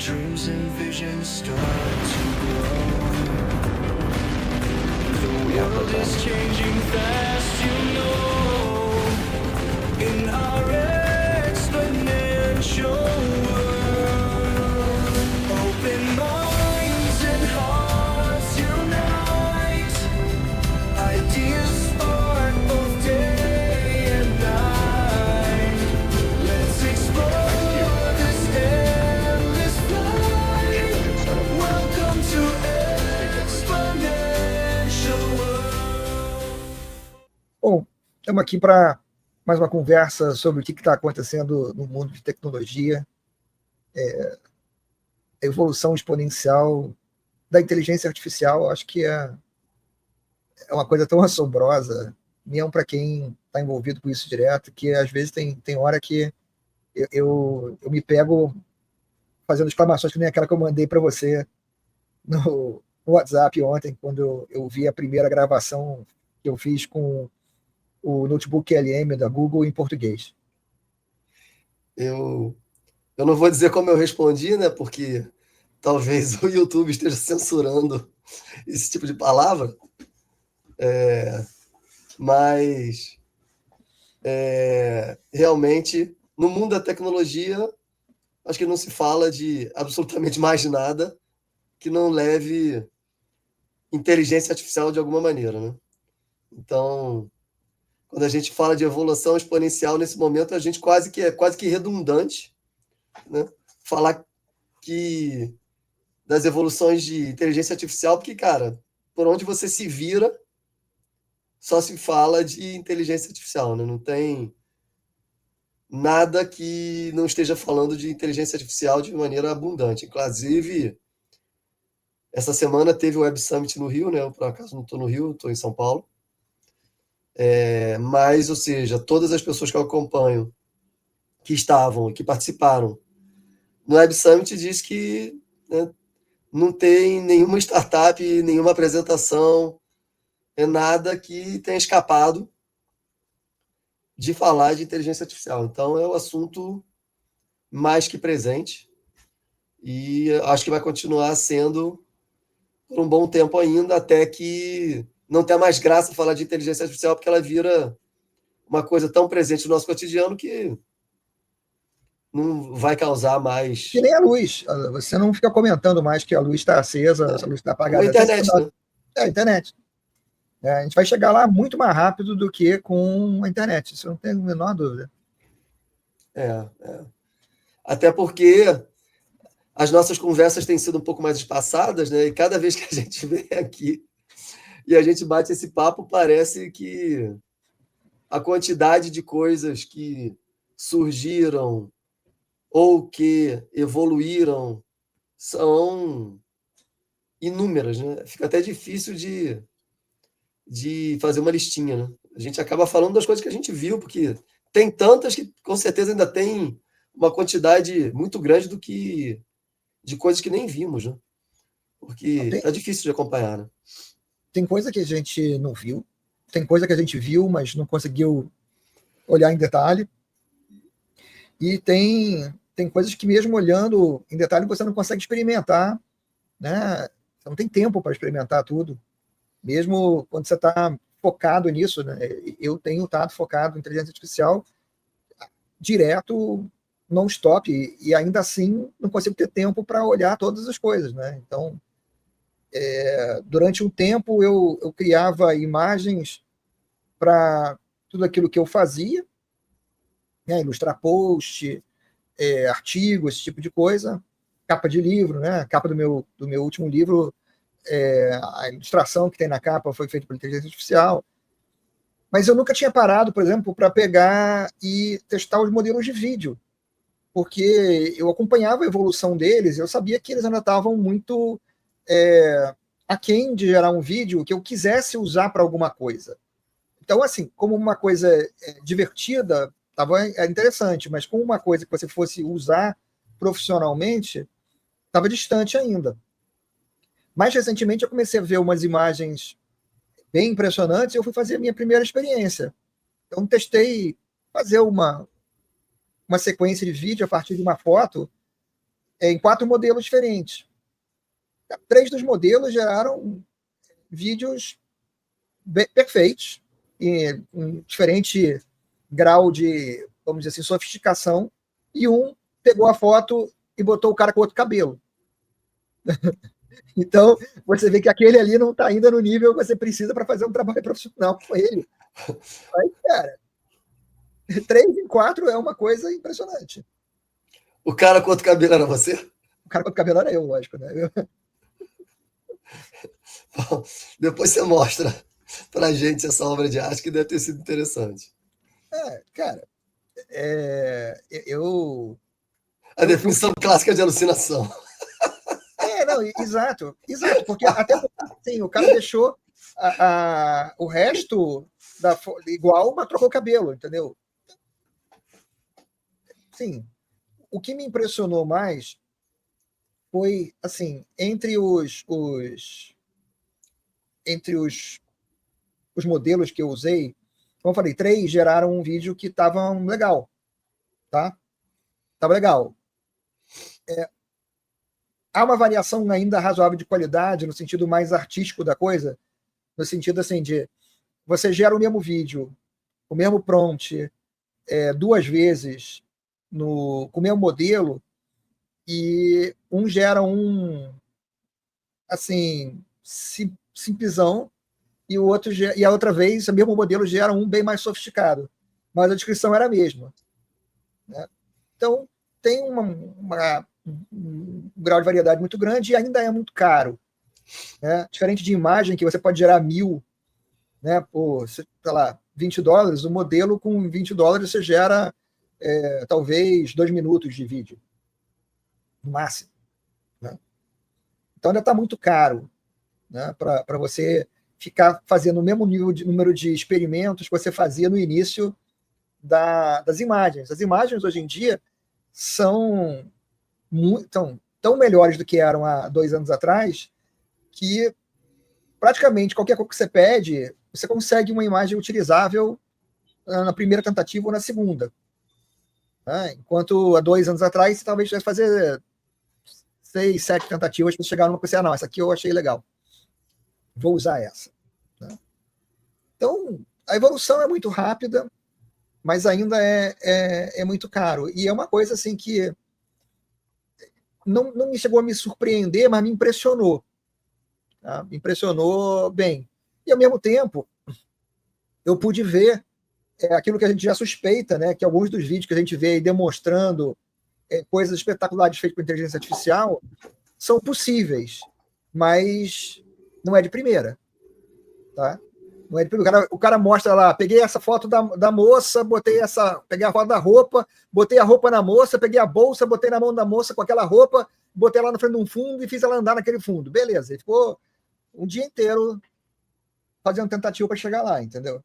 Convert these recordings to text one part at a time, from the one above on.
dreams and visions start to grow. The world is changing fast, you know, in our exponential world. Open minds and hearts unite. Ideas spark both day and night. Let's explore this endless flight. Welcome to Exponential World. Bom, estamos aqui para mais uma conversa sobre o que está acontecendo no mundo de tecnologia, a evolução exponencial da inteligência artificial. Acho que é uma coisa tão assombrosa, mesmo para quem está envolvido com isso direto, que às vezes tem hora que eu me pego fazendo exclamações que nem aquela que eu mandei para você no WhatsApp ontem, quando eu vi a primeira gravação que eu fiz com o notebook LM da Google em português. Eu não vou dizer como eu respondi, né? Porque talvez o YouTube esteja censurando esse tipo de palavra. Mas realmente, no mundo da tecnologia, acho que não se fala de absolutamente mais nada que não leve inteligência artificial de alguma maneira, né? Então, quando a gente fala de evolução exponencial nesse momento, a gente quase que redundante, né? Falar que das evoluções de inteligência artificial, porque, cara, por onde você se vira, só se fala de inteligência artificial, né? Não tem nada que não esteja falando de inteligência artificial de maneira abundante. Inclusive, essa semana teve o Web Summit no Rio, né? Eu, por acaso, não estou no Rio, estou em São Paulo. Mas, ou seja, todas as pessoas que eu acompanho, que estavam, que participaram no Web Summit, diz que, né, não tem nenhuma startup, nenhuma apresentação, nada que tenha escapado de falar de inteligência artificial. Então, é um assunto mais que presente e acho que vai continuar sendo por um bom tempo ainda, até que não tenha mais graça falar de inteligência artificial, porque ela vira uma coisa tão presente no nosso cotidiano que não vai causar mais... Que nem a luz. Você não fica comentando mais que a luz está acesa, a luz está apagada. A internet, né? A internet. A gente vai chegar lá muito mais rápido do que com a internet. Isso não tem a menor dúvida. Até porque as nossas conversas têm sido um pouco mais espaçadas, né? E cada vez que a gente vem aqui e a gente bate esse papo, parece que a quantidade de coisas que surgiram ou que evoluíram são inúmeras, né? Fica até difícil de fazer uma listinha, né? A gente acaba falando das coisas que a gente viu, porque tem tantas que com certeza ainda tem uma quantidade muito grande de coisas que nem vimos, né? Porque tá difícil de acompanhar, né? Tem coisa que a gente não viu, tem coisa que a gente viu, mas não conseguiu olhar em detalhe, e tem coisas que mesmo olhando em detalhe você não consegue experimentar, né? Você não tem tempo para experimentar tudo, mesmo quando você está focado nisso, né? Eu tenho estado focado em inteligência artificial direto, non-stop, e ainda assim não consigo ter tempo para olhar todas as coisas, né? Então, durante um tempo eu criava imagens para tudo aquilo que eu fazia, né? Ilustrar post, artigo, esse tipo de coisa, capa de livro, né? Capa do meu último livro, a ilustração que tem na capa foi feita por inteligência artificial. Mas eu nunca tinha parado, por exemplo, para pegar e testar os modelos de vídeo, porque eu acompanhava a evolução deles, eu sabia que eles ainda estavam muito aquém de gerar um vídeo que eu quisesse usar para alguma coisa. Então, assim, como uma coisa divertida, estava interessante, mas como uma coisa que você fosse usar profissionalmente, estava distante ainda. Mais recentemente, eu comecei a ver umas imagens bem impressionantes e eu fui fazer a minha primeira experiência. Então, testei fazer uma sequência de vídeo a partir de uma foto em 4 modelos diferentes. 3 dos modelos geraram vídeos perfeitos, em diferente grau de, vamos dizer assim, sofisticação, e um pegou a foto e botou o cara com outro cabelo. Então, você vê que aquele ali não está ainda no nível que você precisa para fazer um trabalho profissional com ele. Aí, cara, 3 em 4 é uma coisa impressionante. O cara com outro cabelo era você? O cara com outro cabelo era eu, lógico, né? Bom, depois você mostra pra gente essa obra de arte que deve ter sido interessante. Cara, eu... A definição clássica de alucinação. Não, exato, porque até assim, o cara deixou o resto igual, mas trocou o cabelo, entendeu? Sim, o que me impressionou mais foi, assim, entre os modelos que eu usei, como eu falei, 3 geraram um vídeo que estava legal, tá? Estava legal. Há uma variação ainda razoável de qualidade, no sentido mais artístico da coisa, no sentido assim de você gera o mesmo vídeo, o mesmo prompt, 2 vezes com o mesmo modelo, e um gera um assim simplesão, e o outro e a outra vez o mesmo modelo gera um bem mais sofisticado, mas a descrição era a mesma, né? Então tem um grau de variedade muito grande e ainda é muito caro, né? Diferente de imagem que você pode gerar 1000, né, por, sei lá, $20, o modelo com $20 você gera talvez 2 minutos de vídeo, no máximo, né? Então ainda está muito caro, né, para você ficar fazendo o mesmo número de experimentos que você fazia no início das imagens. As imagens hoje em dia são tão melhores do que eram há 2 anos atrás, que praticamente qualquer coisa que você pede, você consegue uma imagem utilizável na primeira tentativa ou na segunda, né? Enquanto há 2 anos atrás você talvez tivesse que fazer 6, 7 tentativas para chegar numa coisa, não, essa aqui eu achei legal, vou usar essa, né? Então a evolução é muito rápida, mas ainda é muito caro, e é uma coisa assim que não me chegou a me surpreender, mas me impressionou, tá? Me impressionou bem. E, ao mesmo tempo, eu pude ver aquilo que a gente já suspeita, né? Que alguns dos vídeos que a gente vê aí demonstrando coisas espetaculares feitas por inteligência artificial são possíveis, mas não é de primeira, tá? Não é de primeira. O cara mostra lá, peguei essa foto da moça, peguei a foto da roupa, botei a roupa na moça, peguei a bolsa, botei na mão da moça com aquela roupa, botei lá na frente de um fundo e fiz ela andar naquele fundo. Beleza, ele ficou um dia inteiro fazendo tentativa para chegar lá, entendeu?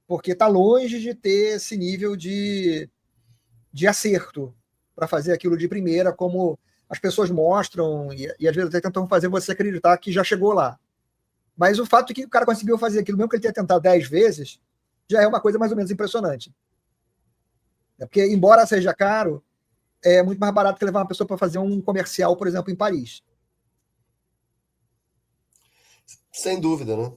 Porque está longe de ter esse nível de acerto para fazer aquilo de primeira, como as pessoas mostram, e às vezes até tentam fazer você acreditar que já chegou lá. Mas o fato de que o cara conseguiu fazer aquilo, mesmo que ele tenha tentado 10 vezes, já é uma coisa mais ou menos impressionante. Porque, embora seja caro, é muito mais barato que levar uma pessoa para fazer um comercial, por exemplo, em Paris. Sem dúvida, né?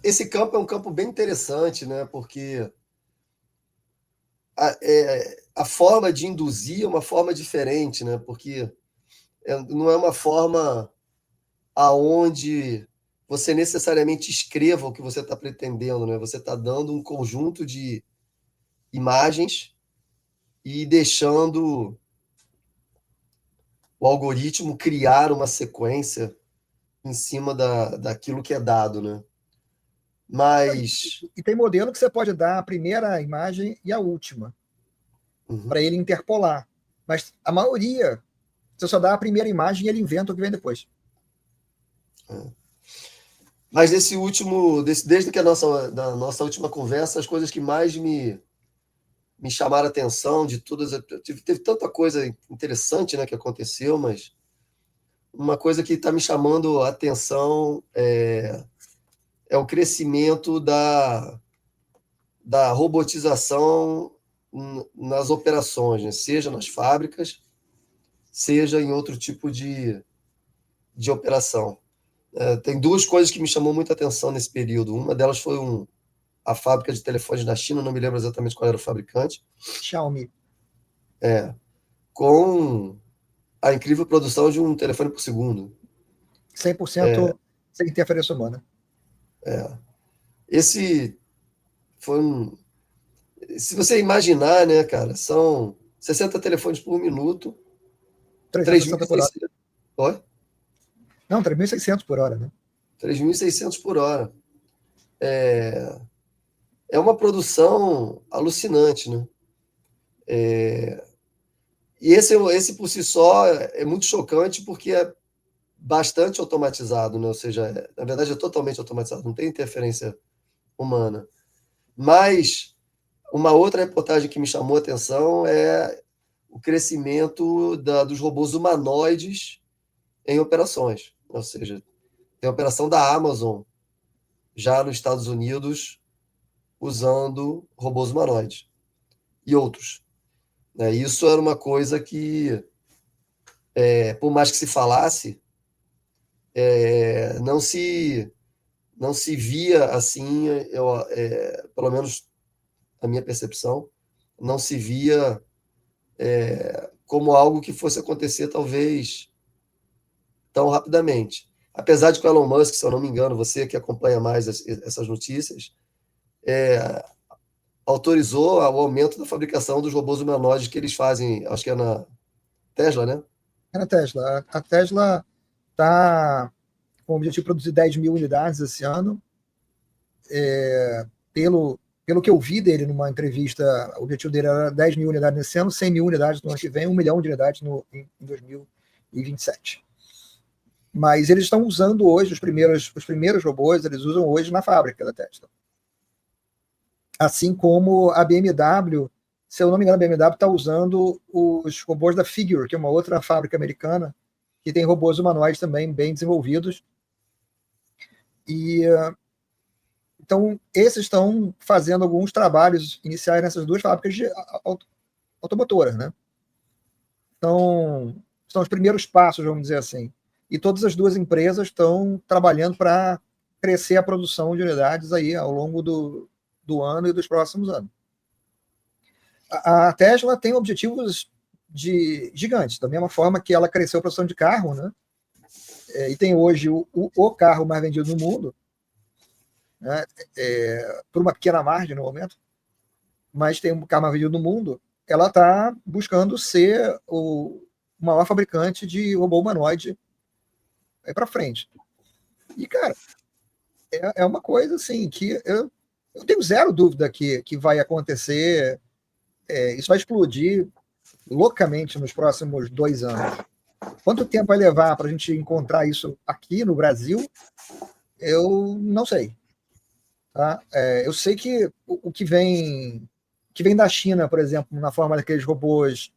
Esse campo é um campo bem interessante, né? Porque a forma de induzir é uma forma diferente, né? Porque não é uma forma aonde você necessariamente escreva o que você está pretendendo, né? Você está dando um conjunto de imagens e deixando o algoritmo criar uma sequência em cima daquilo que é dado, né? Mas... E tem modelo que você pode dar a primeira imagem e a última, para ele interpolar. Mas a maioria, você só dá a primeira imagem e ele inventa o que vem depois. Mas desde que da nossa última conversa, as coisas que mais me chamaram a atenção de todas, teve tanta coisa interessante, né, que aconteceu, mas uma coisa que está me chamando a atenção é o crescimento da robotização nas operações, né? Seja nas fábricas, seja em outro tipo de operação. Tem duas coisas que me chamou muita atenção nesse período. Uma delas foi a fábrica de telefones da China, não me lembro exatamente qual era o fabricante, Xiaomi. com a incrível produção de um telefone por segundo. 100% sem interferência humana. Esse foi Se você imaginar, né, cara, são 60 telefones por minuto, 360 por hora. 3.600. Oi? Não, 3.600 por hora, né? 3.600 por hora. É uma produção alucinante, né? E esse por si só é muito chocante porque é bastante automatizado, né? Ou seja, na verdade é totalmente automatizado, não tem interferência humana. Mas uma outra reportagem que me chamou a atenção é o crescimento dos robôs humanoides em operações. Ou seja, tem a operação da Amazon já nos Estados Unidos usando robôs humanoides e outros. Isso era uma coisa que, por mais que se falasse, não se via assim, pelo menos a minha percepção, não se via como algo que fosse acontecer talvez tão rapidamente. Apesar de que o Elon Musk, se eu não me engano, você que acompanha mais essas notícias, autorizou o aumento da fabricação dos robôs humanoides que eles fazem, acho que é na Tesla, né? É na Tesla. A Tesla está com o objetivo de produzir 10 mil unidades esse ano. Pelo que eu vi dele numa entrevista, o objetivo dele era 10 mil unidades nesse ano, 100 mil unidades no ano que vem, 1 milhão de unidades em 2027. Mas eles estão usando hoje, os primeiros robôs, eles usam hoje na fábrica da Tesla. Assim como a BMW, se eu não me engano, a BMW está usando os robôs da Figure, que é uma outra fábrica americana, que tem robôs humanoides também bem desenvolvidos. Então, esses estão fazendo alguns trabalhos iniciais nessas duas fábricas automotoras, né? Então, são os primeiros passos, vamos dizer assim. E todas as duas empresas estão trabalhando para crescer a produção de unidades aí ao longo do ano e dos próximos anos. A Tesla tem objetivos gigantes, da mesma forma que ela cresceu a produção de carro, né? E tem hoje o carro mais vendido no mundo, né? Por uma pequena margem no momento, mas tem um carro mais vendido no mundo. Ela está buscando ser o maior fabricante de robô humanoide para frente. E, cara, é uma coisa assim que eu tenho zero dúvida que vai acontecer. Isso vai explodir loucamente nos próximos 2 anos. Quanto tempo vai levar para a gente encontrar isso aqui no Brasil? Eu não sei. Tá? Eu sei que o que vem da China, por exemplo, na forma daqueles robôs,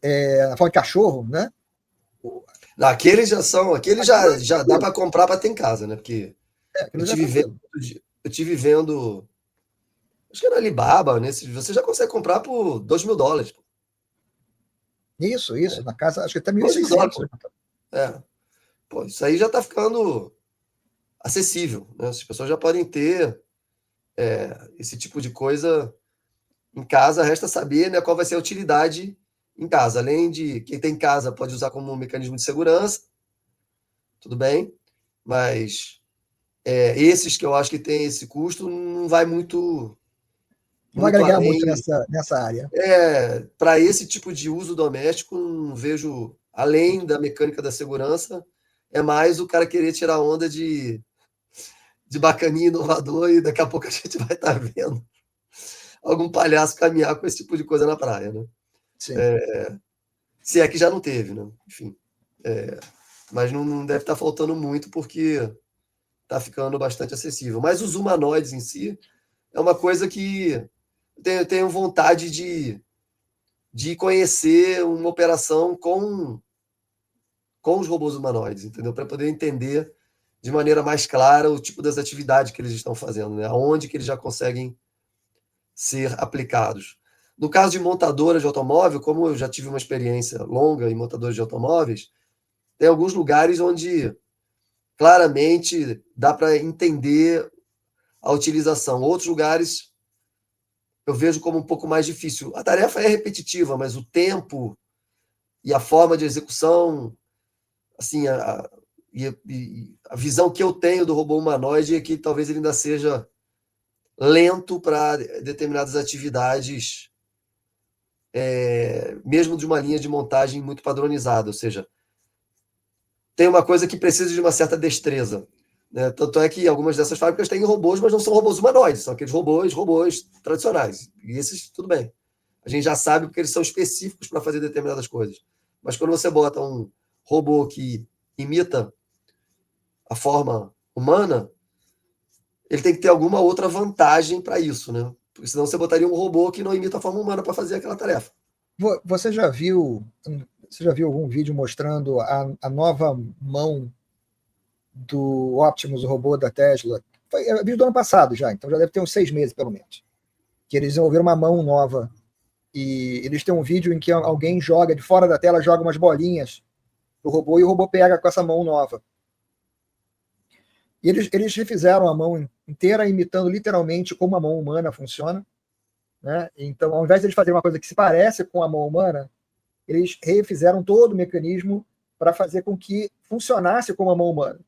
na forma de cachorro, né? Aqueles já dá para comprar para ter em casa, né? Porque eu tive vendo, acho que era Alibaba, né? Você já consegue comprar por $2.000. Isso, na casa, acho que até $2.000. 1.600. Pô, isso aí já está ficando acessível, né? As pessoas já podem ter esse tipo de coisa em casa. Resta saber, né, qual vai ser a utilidade em casa. Além de quem tem em casa pode usar como um mecanismo de segurança, tudo bem, mas esses que eu acho que tem esse custo não vai muito vai agregar além. muito nessa área. Para esse tipo de uso doméstico, não vejo, além da mecânica da segurança, é mais o cara querer tirar onda de bacaninha inovador, e daqui a pouco a gente vai estar vendo algum palhaço caminhar com esse tipo de coisa na praia, né? Sim. Se é que já não teve, né? Enfim. Mas não deve estar faltando muito, porque está ficando bastante acessível. Mas os humanoides em si é uma coisa que eu tenho vontade de conhecer uma operação com os robôs humanoides, entendeu? Para poder entender de maneira mais clara o tipo das atividades que eles estão fazendo, né? Aonde que eles já conseguem ser aplicados. No caso de montadora de automóvel, como eu já tive uma experiência longa em montadores de automóveis, tem alguns lugares onde claramente dá para entender a utilização. Outros lugares eu vejo como um pouco mais difícil. A tarefa é repetitiva, mas o tempo e a forma de execução, assim, a visão que eu tenho do robô humanoide é que talvez ele ainda seja lento para determinadas atividades, mesmo de uma linha de montagem muito padronizada, ou seja, tem uma coisa que precisa de uma certa destreza, né? Tanto é que algumas dessas fábricas têm robôs, mas não são robôs humanoides, são aqueles robôs tradicionais. E esses, tudo bem. A gente já sabe porque eles são específicos para fazer determinadas coisas. Mas quando você bota um robô que imita a forma humana, ele tem que ter alguma outra vantagem para isso, né? Porque senão você botaria um robô que não imita a forma humana para fazer aquela tarefa. Você já viu algum vídeo mostrando a nova mão do Optimus, o robô da Tesla? É vídeo do ano passado já, então já deve ter uns 6 meses, pelo menos. Que eles desenvolveram uma mão nova. E eles têm um vídeo em que alguém joga, de fora da tela, joga umas bolinhas pro robô e o robô pega com essa mão nova. E eles refizeram a mão inteira, imitando literalmente como a mão humana funciona. Né? Então, ao invés de eles fazerem uma coisa que se parece com a mão humana, eles refizeram todo o mecanismo para fazer com que funcionasse como a mão humana.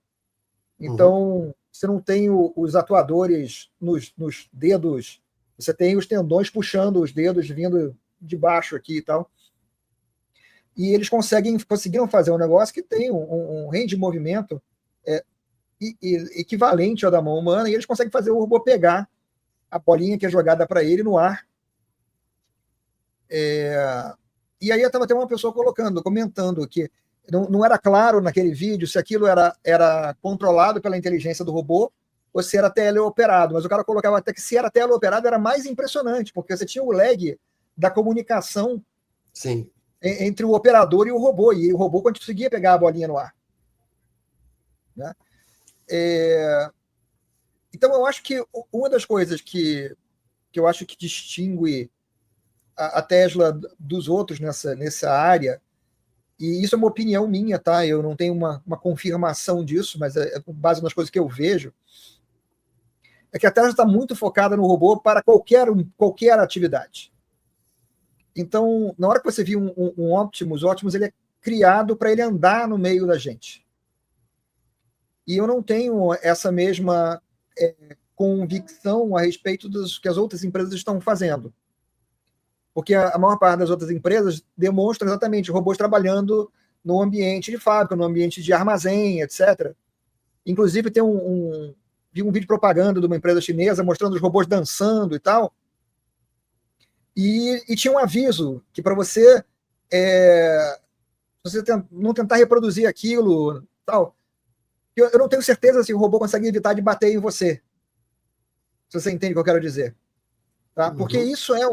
Então, você não tem os atuadores nos dedos, você tem os tendões puxando os dedos vindo de baixo aqui e tal. E eles conseguiram fazer um negócio que tem um range de movimento equivalente ao da mão humana, e eles conseguem fazer o robô pegar a bolinha que é jogada para ele no ar. E aí estava até uma pessoa comentando que não era claro naquele vídeo se aquilo era controlado pela inteligência do robô ou se era teleoperado, mas o cara colocava até que se era teleoperado era mais impressionante, porque você tinha o lag da comunicação Sim. Entre o operador e o robô conseguia pegar a bolinha no ar. Né? Então eu acho que uma das coisas que eu acho que distingue a Tesla dos outros nessa área, e isso é uma opinião minha, tá? Eu não tenho uma confirmação disso, mas é com base nas coisas que eu vejo, é que a Tesla está muito focada no robô para qualquer atividade. Então, na hora que você viu um Optimus, o Optimus ele é criado para ele andar no meio da gente. E eu não tenho essa mesma convicção a respeito dos que as outras empresas estão fazendo. Porque a maior parte das outras empresas demonstra exatamente robôs trabalhando no ambiente de fábrica, no ambiente de armazém, etc. Inclusive, vi um vídeo propaganda de uma empresa chinesa mostrando os robôs dançando e tal. E tinha um aviso que para você não tentar reproduzir aquilo, tal. Eu não tenho certeza se o robô consegue evitar de bater em você. Se você entende o que eu quero dizer. Tá? Porque isso é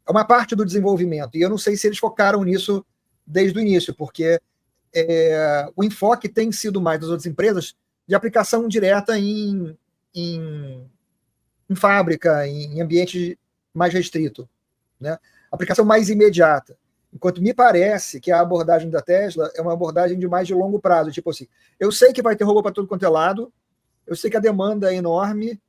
uma parte do desenvolvimento. E eu não sei se eles focaram nisso desde o início, porque o enfoque tem sido mais das outras empresas de aplicação direta em fábrica, em ambiente mais restrito. Né? Aplicação mais imediata. Enquanto me parece que a abordagem da Tesla é uma abordagem de mais de longo prazo. Tipo assim, eu sei que vai ter robô para tudo quanto é lado, eu sei que a demanda é enorme,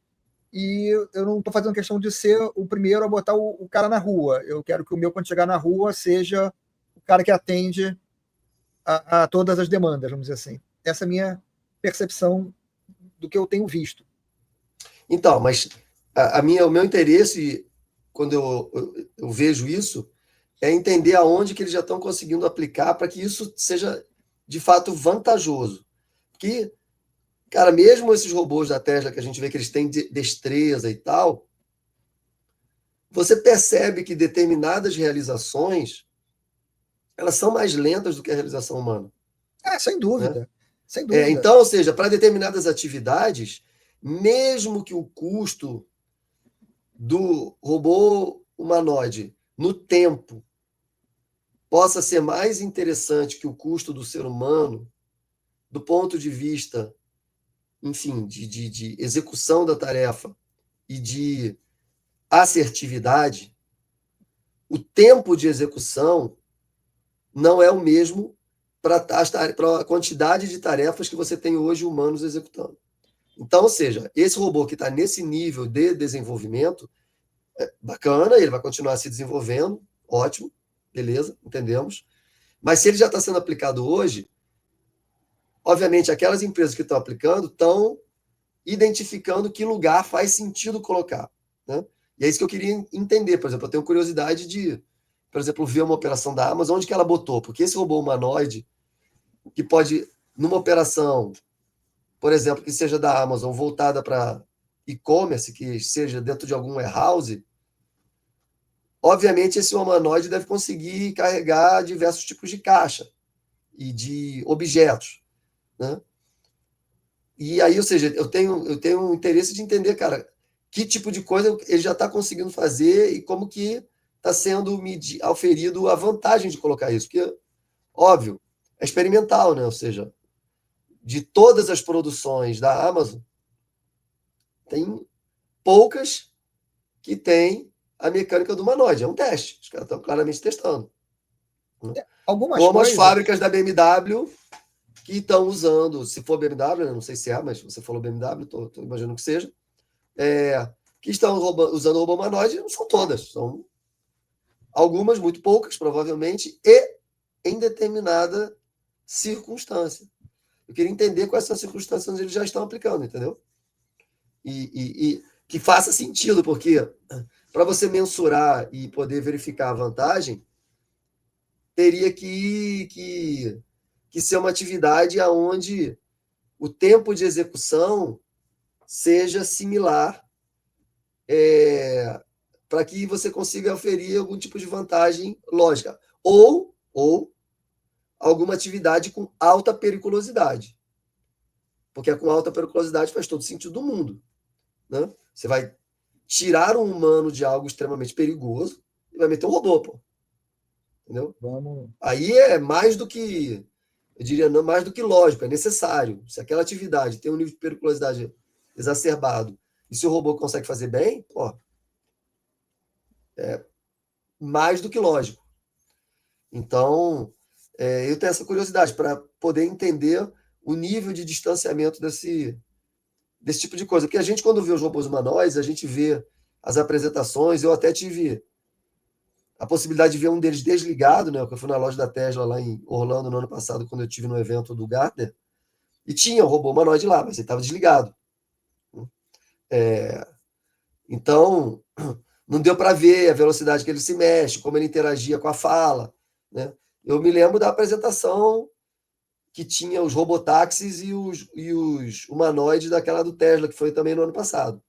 e eu não estou fazendo questão de ser o primeiro a botar o cara na rua. Eu quero que o meu, quando chegar na rua, seja o cara que atende a todas as demandas, vamos dizer assim. Essa é a minha percepção do que eu tenho visto. Então, mas o meu interesse, quando eu vejo isso, é entender aonde que eles já estão conseguindo aplicar para que isso seja, de fato, vantajoso. Porque, cara, mesmo esses robôs da Tesla, que a gente vê que eles têm destreza e tal, você percebe que determinadas realizações elas são mais lentas do que a realização humana. Sem dúvida. Né? Sem dúvida. Então, ou seja, para determinadas atividades, mesmo que o custo do robô humanoide no tempo possa ser mais interessante que o custo do ser humano, do ponto de vista, enfim, de execução da tarefa e de assertividade, o tempo de execução não é o mesmo para a quantidade de tarefas que você tem hoje humanos executando. Então, ou seja, esse robô que está nesse nível de desenvolvimento, é bacana, ele vai continuar se desenvolvendo, ótimo, beleza, entendemos. Mas se ele já está sendo aplicado hoje, obviamente aquelas empresas que estão aplicando estão identificando que lugar faz sentido colocar, né? E é isso que eu queria entender. Por exemplo, eu tenho curiosidade de, por exemplo, ver uma operação da Amazon, onde que ela botou, porque esse robô humanoide, que pode, numa operação, por exemplo, que seja da Amazon, voltada para e-commerce, que seja dentro de algum warehouse, obviamente esse humanoide deve conseguir carregar diversos tipos de caixa e de objetos, né? E aí, ou seja, eu tenho um interesse de entender, cara, que tipo de coisa ele já está conseguindo fazer e como que está sendo auferido a vantagem de colocar isso. Porque, óbvio, é experimental, né? Ou seja, de todas as produções da Amazon, tem poucas que têm a mecânica do humanoide. É um teste. Os caras estão claramente testando. Algumas Como as coisas. fábricas da BMW que estão usando, se for BMW, né? Não sei se é, mas você falou BMW, estou imaginando que seja, que estão usando o robô humanoide, não são todas, são algumas, muito poucas, provavelmente, e em determinada circunstância. Eu queria entender quais são as circunstâncias onde eles já estão aplicando, entendeu? E que faça sentido, porque para você mensurar e poder verificar a vantagem, teria que ser uma atividade onde o tempo de execução seja similar, para que você consiga oferir algum tipo de vantagem lógica. Ou alguma atividade com alta periculosidade. Porque com alta periculosidade faz todo sentido do mundo, né? Você vai tirar um humano de algo extremamente perigoso e vai meter um robô, pô. Entendeu? Vamos. Aí é mais do que, eu diria, não mais do que lógico, é necessário. Se aquela atividade tem um nível de periculosidade exacerbado e se o robô consegue fazer bem, pô, é mais do que lógico. Então, eu tenho essa curiosidade para poder entender o nível de distanciamento desse tipo de coisa. Porque a gente, quando vê os robôs humanoides, a gente vê as apresentações, eu até tive a possibilidade de ver um deles desligado, né? Eu fui na loja da Tesla lá em Orlando no ano passado, quando eu estive no evento do Gartner, e tinha o robô humanoide lá, mas ele estava desligado. Então, não deu para ver a velocidade que ele se mexe, como ele interagia com a fala, né? Eu me lembro da apresentação que tinha os robotáxis e os humanoides daquela do Tesla, que foi também no ano passado.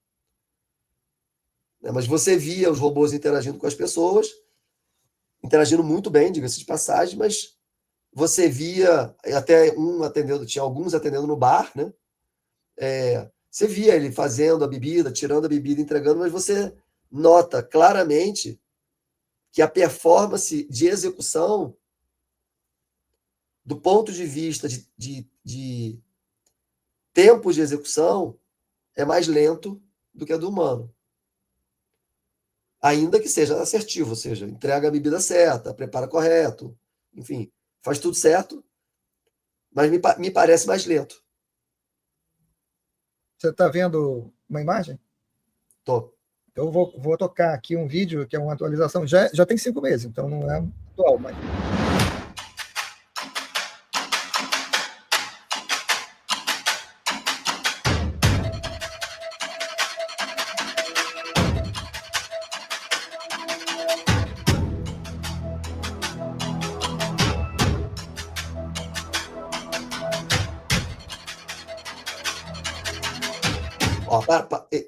Mas você via os robôs interagindo com as pessoas, interagindo muito bem, diga-se de passagem, mas você via até um atendendo, tinha alguns atendendo no bar, né? Você via ele fazendo a bebida, tirando a bebida, entregando, mas você nota claramente que a performance de execução, do ponto de vista de tempo de execução, é mais lento do que a do humano. Ainda que seja assertivo, ou seja, entrega a bebida certa, prepara correto, enfim, faz tudo certo, mas me parece mais lento. Você está vendo uma imagem? Tô. Eu vou tocar aqui um vídeo que é uma atualização. Já tem 5 meses, então não é atual, mas. Ó,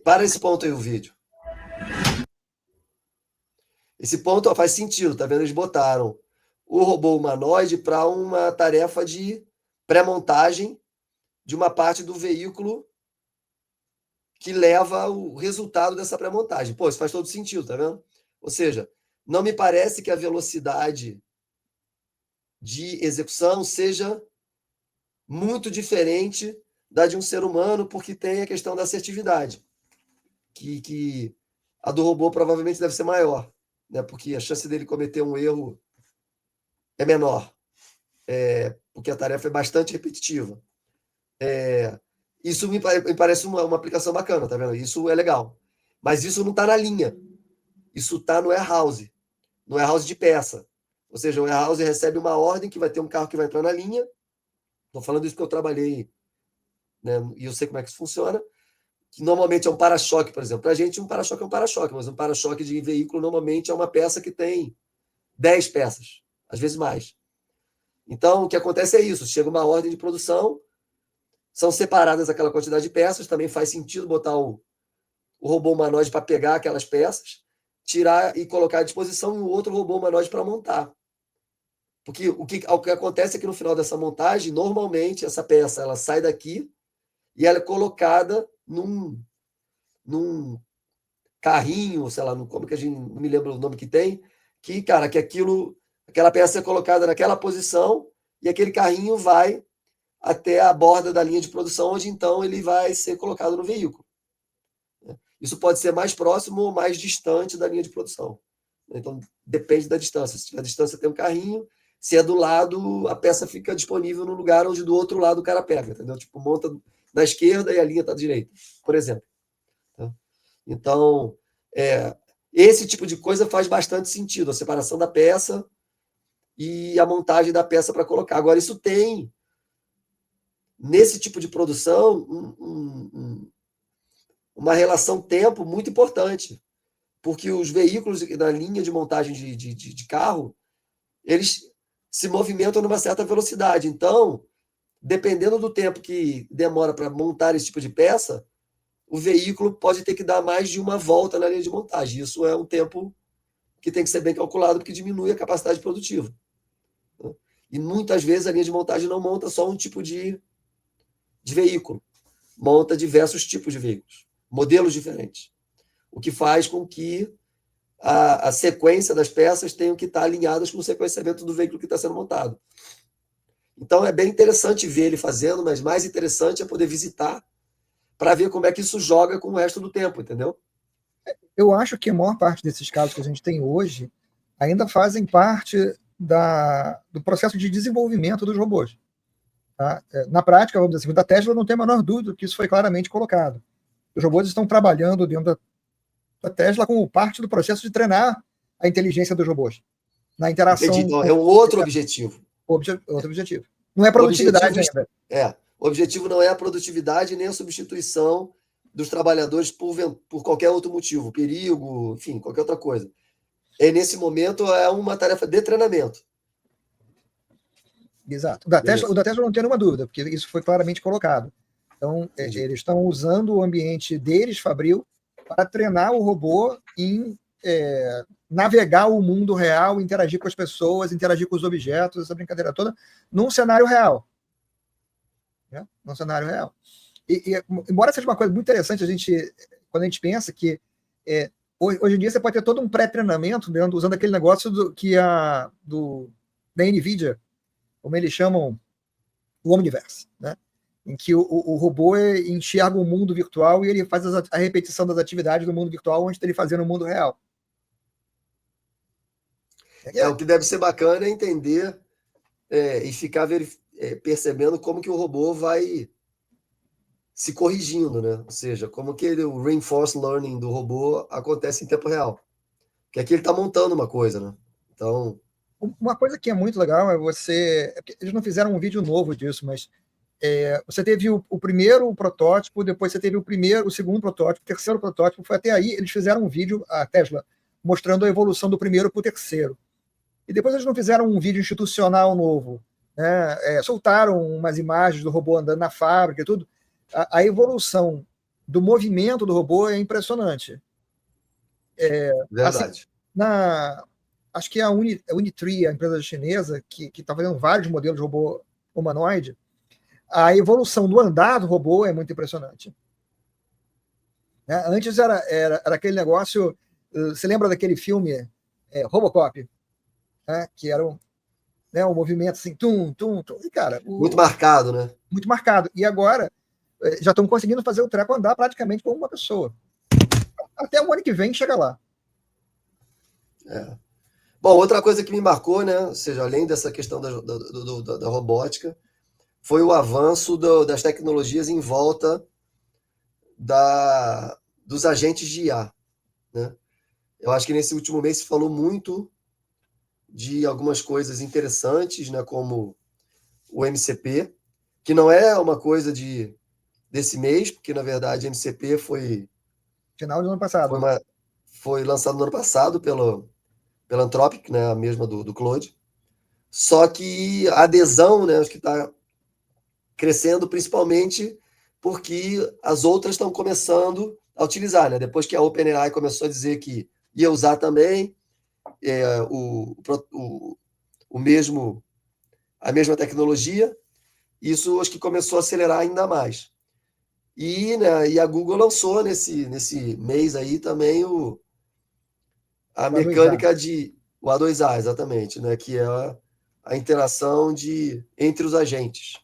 para esse ponto aí o vídeo. Esse ponto, ó, faz sentido, tá vendo? Eles botaram o robô humanoide para uma tarefa de pré-montagem de uma parte do veículo que leva o resultado dessa pré-montagem. Pô, isso faz todo sentido, tá vendo? Ou seja, não me parece que a velocidade de execução seja muito diferente da de um ser humano, porque tem a questão da assertividade, que a do robô provavelmente deve ser maior, né? Porque a chance dele cometer um erro é menor, porque a tarefa é bastante repetitiva. Isso me parece uma aplicação bacana, tá vendo? Isso é legal. Mas isso não está na linha. Isso está no warehouse de peça. Ou seja, o warehouse recebe uma ordem que vai ter um carro que vai entrar na linha. Estou falando isso porque eu trabalhei, né? E eu sei como é que isso funciona. Que normalmente é um para-choque, por exemplo. Para a gente, um para-choque é um para-choque, mas um para-choque de veículo normalmente é uma peça que tem 10 peças, às vezes mais. Então, o que acontece é isso: chega uma ordem de produção, são separadas aquela quantidade de peças, também faz sentido botar o robô humanoide para pegar aquelas peças, tirar e colocar à disposição um outro robô humanoide para montar. Porque o que acontece é que no final dessa montagem, normalmente, essa peça ela sai daqui e ela é colocada num carrinho, sei lá, como que a gente não me lembra o nome que tem, que, cara, que aquela peça é colocada naquela posição e aquele carrinho vai até a borda da linha de produção, onde então ele vai ser colocado no veículo. Isso pode ser mais próximo ou mais distante da linha de produção. Então, depende da distância. Se tiver distância, tem um carrinho. Se é do lado, a peça fica disponível no lugar onde do outro lado o cara pega, entendeu? Tipo, monta na esquerda e a linha está à direita, por exemplo. Então, esse tipo de coisa faz bastante sentido, a separação da peça e a montagem da peça para colocar. Agora, isso tem, nesse tipo de produção, uma relação tempo muito importante, porque os veículos na linha de montagem de carro, eles se movimentam numa certa velocidade. Então, dependendo do tempo que demora para montar esse tipo de peça, o veículo pode ter que dar mais de uma volta na linha de montagem. Isso é um tempo que tem que ser bem calculado, porque diminui a capacidade produtiva. E muitas vezes a linha de montagem não monta só um tipo de veículo, monta diversos tipos de veículos, modelos diferentes, o que faz com que a sequência das peças tenham que estar alinhadas com o sequenciamento do veículo que está sendo montado. Então é bem interessante ver ele fazendo, mas mais interessante é poder visitar para ver como é que isso joga com o resto do tempo, entendeu? Eu acho que a maior parte desses casos que a gente tem hoje ainda fazem parte do processo de desenvolvimento dos robôs. Tá? Na prática, vamos dizer assim, da Tesla não tem a menor dúvida que isso foi claramente colocado. Os robôs estão trabalhando dentro da Tesla como parte do processo de treinar a inteligência dos robôs. Na interação. Entendi. Então, é um outro objetivo. Outro objetivo. Não é produtividade ainda. O objetivo não é a produtividade nem a substituição dos trabalhadores por qualquer outro motivo, perigo, enfim, qualquer outra coisa. Nesse momento, é uma tarefa de treinamento. Exato. O da Tesla não tem nenhuma dúvida, porque isso foi claramente colocado. Então, eles estão usando o ambiente deles, Fabril, para treinar o robô em navegar o mundo real, interagir com as pessoas, interagir com os objetos, essa brincadeira toda, num cenário real. Né? Num cenário real. E embora seja uma coisa muito interessante, quando a gente pensa que hoje em dia você pode ter todo um pré-treinamento usando aquele negócio da NVIDIA, como eles chamam o Omniverse, né? Em que o robô enxerga o mundo virtual e ele faz a repetição das atividades do mundo virtual antes dele fazer no mundo real. O que deve ser bacana é entender e ficar percebendo como que o robô vai se corrigindo, né? Ou seja, como que o reinforced learning do robô acontece em tempo real. Porque aqui ele está montando uma coisa, né? Então... Uma coisa que é muito legal é eles não fizeram um vídeo novo disso, mas você teve o primeiro protótipo, depois você teve o segundo protótipo, o terceiro protótipo, foi até aí, eles fizeram um vídeo, a Tesla, mostrando a evolução do primeiro para o terceiro. E depois eles não fizeram um vídeo institucional novo, né? Soltaram umas imagens do robô andando na fábrica e tudo. A evolução do movimento do robô é impressionante. Verdade. Assim, acho que a Unitree, a empresa chinesa, que está fazendo vários modelos de robô humanoide, a evolução do andar do robô é muito impressionante. Né? Antes era aquele negócio... Você lembra daquele filme Robocop? Né? Que era um movimento assim, tum, tum, tum. E, cara, muito marcado, né? Muito marcado. E agora já estão conseguindo fazer o treco andar praticamente como uma pessoa. até o ano que vem chega lá. Bom, outra coisa que me marcou, né, ou seja, além dessa questão da robótica, foi o avanço das tecnologias em volta dos agentes de IA, né? Eu acho que nesse último mês se falou muito de algumas coisas interessantes, né, como o MCP, que não é uma coisa desse mês, porque na verdade MCP foi Final do ano passado. foi lançado no ano passado pela Anthropic, né, a mesma do Claude. Só que a adesão, né, acho que está crescendo principalmente porque as outras estão começando a utilizar, né? Depois que a OpenAI começou a dizer que ia usar também a mesma tecnologia, isso acho que começou a acelerar ainda mais. Né, e a Google lançou nesse mês aí também a mecânica o A2A, exatamente, né, que é a interação entre os agentes.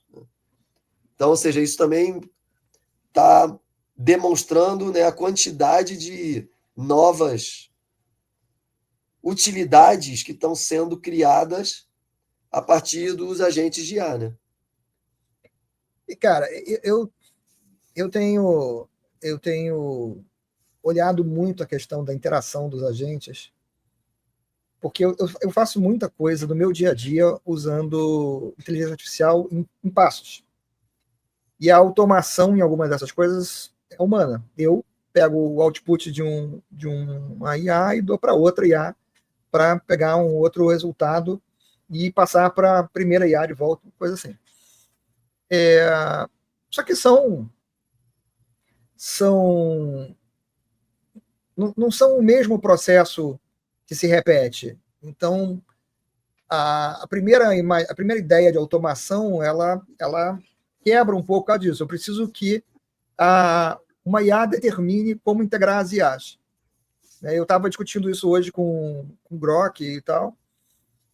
Então, ou seja, isso também está demonstrando, né, a quantidade de novas utilidades que estão sendo criadas a partir dos agentes de IA, né? E, cara, eu tenho olhado muito a questão da interação dos agentes, porque eu faço muita coisa no meu dia a dia usando inteligência artificial em passos. E a automação em algumas dessas coisas é humana. Eu pego o output de uma IA e dou para outra IA para pegar um outro resultado e passar para a primeira IA de volta, coisa assim. Só que não são o mesmo processo que se repete. Então, a primeira ideia de automação, ela quebra um pouco por causa disso. Eu preciso que uma IA determine como integrar as IAs. Eu estava discutindo isso hoje com o Grok e tal,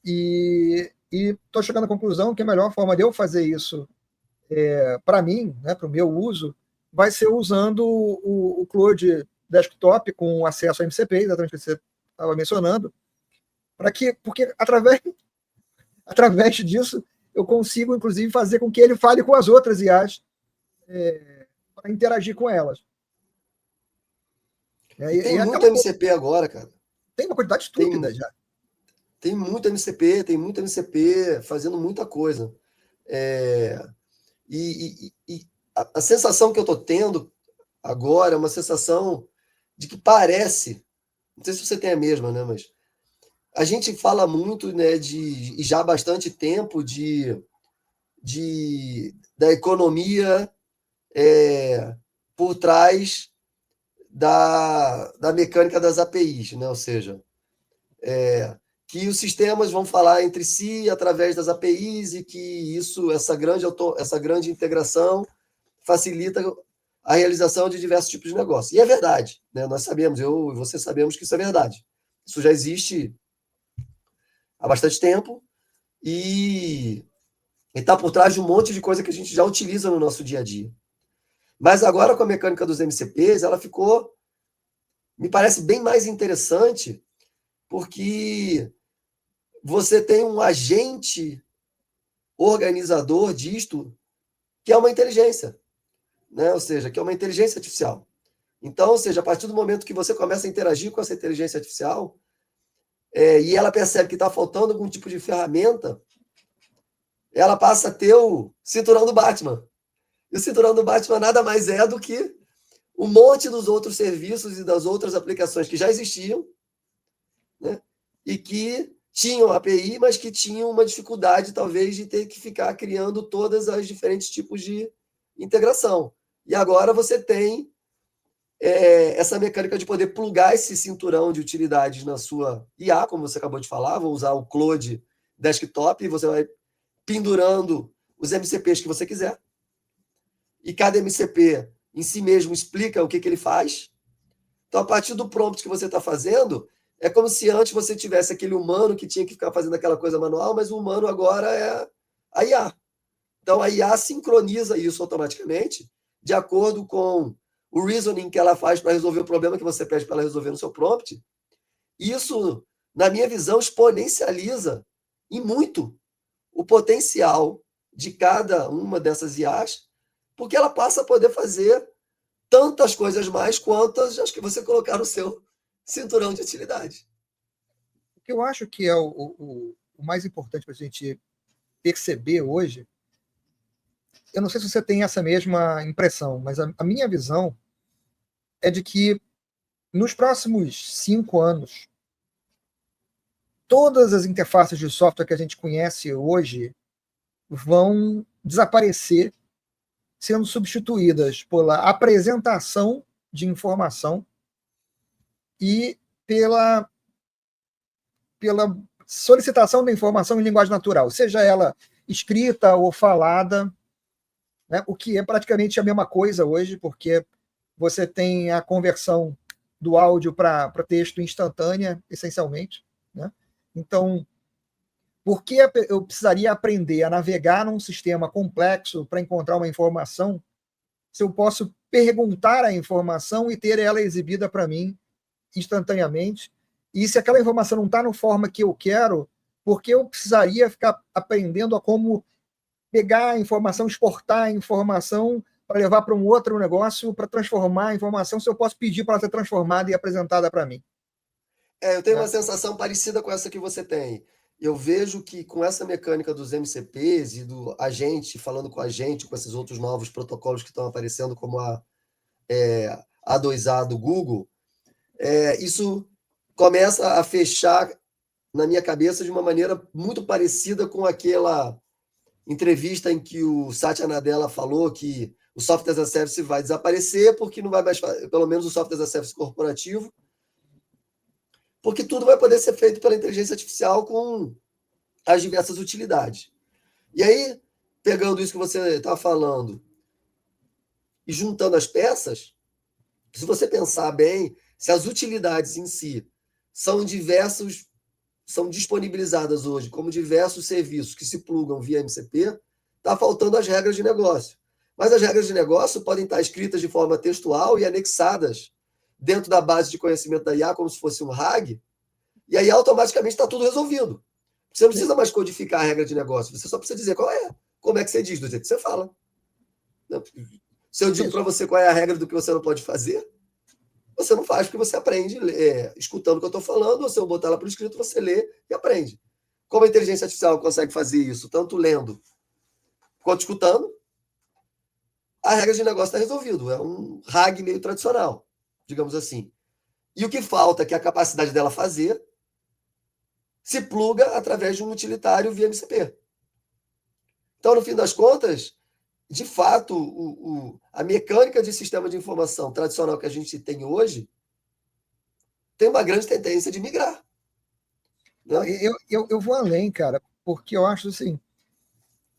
e estou chegando à conclusão que a melhor forma de eu fazer isso para mim, né, para o meu uso, vai ser usando o Claude Desktop com acesso a MCP, exatamente o que você estava mencionando, porque através disso eu consigo, inclusive, fazer com que ele fale com as outras IAs para interagir com elas. Tem muito MCP agora, cara. Tem uma quantidade estúpida já. Tem muito MCP fazendo muita coisa. E a sensação que eu estou tendo agora é uma sensação de que parece, não sei se você tem a mesma, né, mas a gente fala muito, né, e já há bastante tempo da economia por trás da mecânica das APIs, né? Ou seja, que os sistemas vão falar entre si através das APIs e que essa grande integração facilita a realização de diversos tipos de negócios. E é verdade, né? Nós sabemos, eu e você sabemos que isso é verdade. Isso já existe há bastante tempo e está por trás de um monte de coisa que a gente já utiliza no nosso dia a dia. Mas agora, com a mecânica dos MCPs, ela ficou, me parece, bem mais interessante, porque você tem um agente organizador disto que é uma inteligência, né? Ou seja, que é uma inteligência artificial. Então, ou seja, a partir do momento que você começa a interagir com essa inteligência artificial e ela percebe que está faltando algum tipo de ferramenta, ela passa a ter o cinturão do Batman. E o cinturão do Batman nada mais é do que um monte dos outros serviços e das outras aplicações que já existiam, né? E que tinham API, mas que tinham uma dificuldade, talvez, de ter que ficar criando todas as diferentes tipos de integração. E agora você tem essa mecânica de poder plugar esse cinturão de utilidades na sua IA, como você acabou de falar, vou usar o Claude Desktop, e você vai pendurando os MCPs que você quiser. E cada MCP em si mesmo explica o que ele faz. Então, a partir do prompt que você está fazendo, é como se antes você tivesse aquele humano que tinha que ficar fazendo aquela coisa manual, mas o humano agora é a IA. Então, a IA sincroniza isso automaticamente, de acordo com o reasoning que ela faz para resolver o problema que você pede para ela resolver no seu prompt, isso, na minha visão, exponencializa em muito o potencial de cada uma dessas IAs, porque ela passa a poder fazer tantas coisas mais quantas as que você colocar no seu cinturão de utilidade. O que eu acho que é o mais importante para a gente perceber hoje, eu não sei se você tem essa mesma impressão, mas a minha visão é de que nos próximos 5 anos, todas as interfaces de software que a gente conhece hoje vão desaparecer, sendo substituídas pela apresentação de informação e pela solicitação da informação em linguagem natural, seja ela escrita ou falada, né, o que é praticamente a mesma coisa hoje, porque você tem a conversão do áudio para texto instantânea, essencialmente, né? Então, por que eu precisaria aprender a navegar num sistema complexo para encontrar uma informação, se eu posso perguntar a informação e ter ela exibida para mim instantaneamente? E se aquela informação não está na forma que eu quero, por que eu precisaria ficar aprendendo a como pegar a informação, exportar a informação para levar para um outro negócio, para transformar a informação, se eu posso pedir para ela ser transformada e apresentada para mim? Eu tenho uma sensação parecida com essa que você tem. Eu vejo que com essa mecânica dos MCPs e do agente falando com a gente, com esses outros novos protocolos que estão aparecendo, como a A2A do Google, isso começa a fechar na minha cabeça de uma maneira muito parecida com aquela entrevista em que o Satya Nadella falou que o software as a service vai desaparecer porque não vai mais, pelo menos o software as a service corporativo, porque tudo vai poder ser feito pela inteligência artificial com as diversas utilidades. E aí, pegando isso que você está falando e juntando as peças, se você pensar bem, se as utilidades em si são disponibilizadas hoje como diversos serviços que se plugam via MCP, está faltando as regras de negócio. Mas as regras de negócio podem estar escritas de forma textual e anexadas dentro da base de conhecimento da IA, como se fosse um RAG, e aí automaticamente está tudo resolvido. Você não precisa mais codificar a regra de negócio, você só precisa dizer qual é. Como é que você diz, do jeito que você fala. Se eu digo para você qual é a regra do que você não pode fazer, você não faz porque você aprende escutando o que eu estou falando, ou se eu botar ela por escrito, você lê e aprende. Como a inteligência artificial consegue fazer isso, tanto lendo quanto escutando, a regra de negócio está resolvido. É um RAG meio tradicional, digamos assim. E o que falta, que é a capacidade dela fazer, se pluga através de um utilitário via MCP. Então, no fim das contas, de fato, a mecânica de sistema de informação tradicional que a gente tem hoje tem uma grande tendência de migrar. Né? Eu vou além, cara, porque eu acho assim,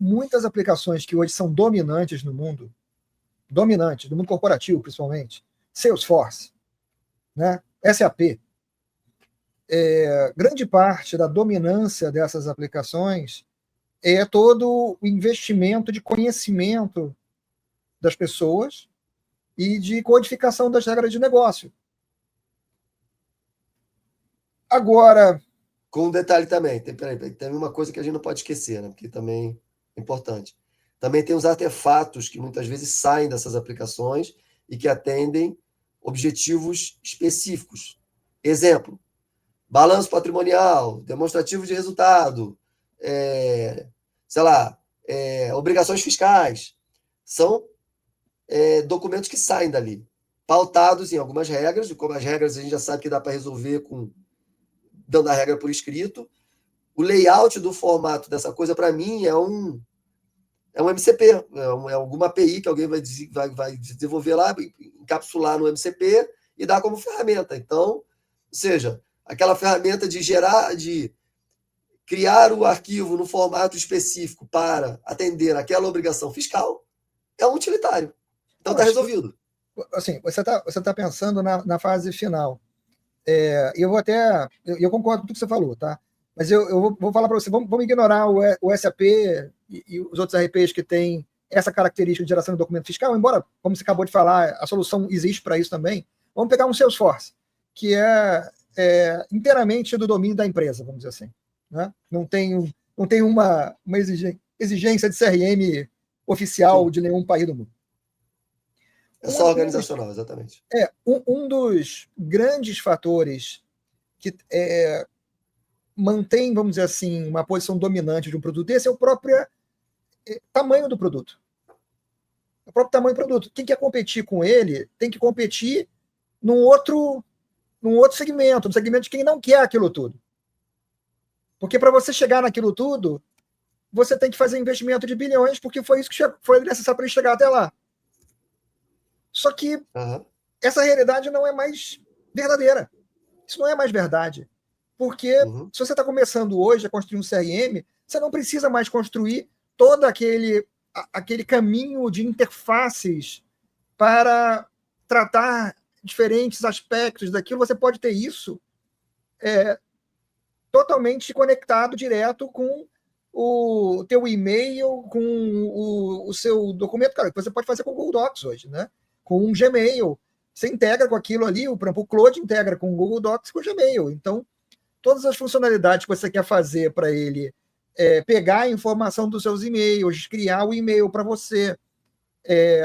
muitas aplicações que hoje são dominantes no mundo corporativo, principalmente, Salesforce, né? SAP, grande parte da dominância dessas aplicações é todo o investimento de conhecimento das pessoas e de codificação das regras de negócio. Agora... Com um detalhe também, tem uma coisa que a gente não pode esquecer, né? Porque também é importante. Também tem os artefatos que muitas vezes saem dessas aplicações e que atendem objetivos específicos. Exemplo, balanço patrimonial, demonstrativo de resultado, obrigações fiscais. São documentos que saem dali, pautados em algumas regras, e como as regras a gente já sabe que dá para resolver dando a regra por escrito. O layout do formato dessa coisa, para mim, é um MCP, é alguma API que alguém vai desenvolver lá, encapsular no MCP e dar como ferramenta. Então, ou seja, aquela ferramenta de criar o arquivo no formato específico para atender aquela obrigação fiscal é um utilitário. Então está resolvido. Assim, você tá pensando na fase final. Eu concordo com tudo que você falou, tá? Mas eu vou falar para você, vamos ignorar o SAP e os outros RPs que têm essa característica de geração de documento fiscal, embora, como você acabou de falar, a solução existe para isso também. Vamos pegar um Salesforce, que é inteiramente do domínio da empresa, vamos dizer assim. Né? Não tem uma exigência de CRM oficial de nenhum país do mundo. É só organizacional, exatamente. Um dos grandes fatores que mantém, vamos dizer assim, uma posição dominante de um produto desse é o próprio tamanho do produto. O próprio tamanho do produto. Quem quer competir com ele tem que competir num outro segmento, no segmento de quem não quer aquilo tudo. Porque para você chegar naquilo tudo, você tem que fazer investimento de bilhões, porque foi isso que foi necessário para ele chegar até lá. Só que essa realidade não é mais verdadeira. Isso não é mais verdade. Porque se você está começando hoje a construir um CRM, você não precisa mais construir todo aquele caminho de interfaces para tratar diferentes aspectos daquilo. Você pode ter isso totalmente conectado direto com o teu e-mail, com o seu documento. Cara, você pode fazer com o Google Docs hoje, né? Com um Gmail. Você integra com aquilo ali, por exemplo, o Claude integra com o Google Docs e com o Gmail. Então, todas as funcionalidades que você quer fazer para ele pegar a informação dos seus e-mails, criar o e-mail para você,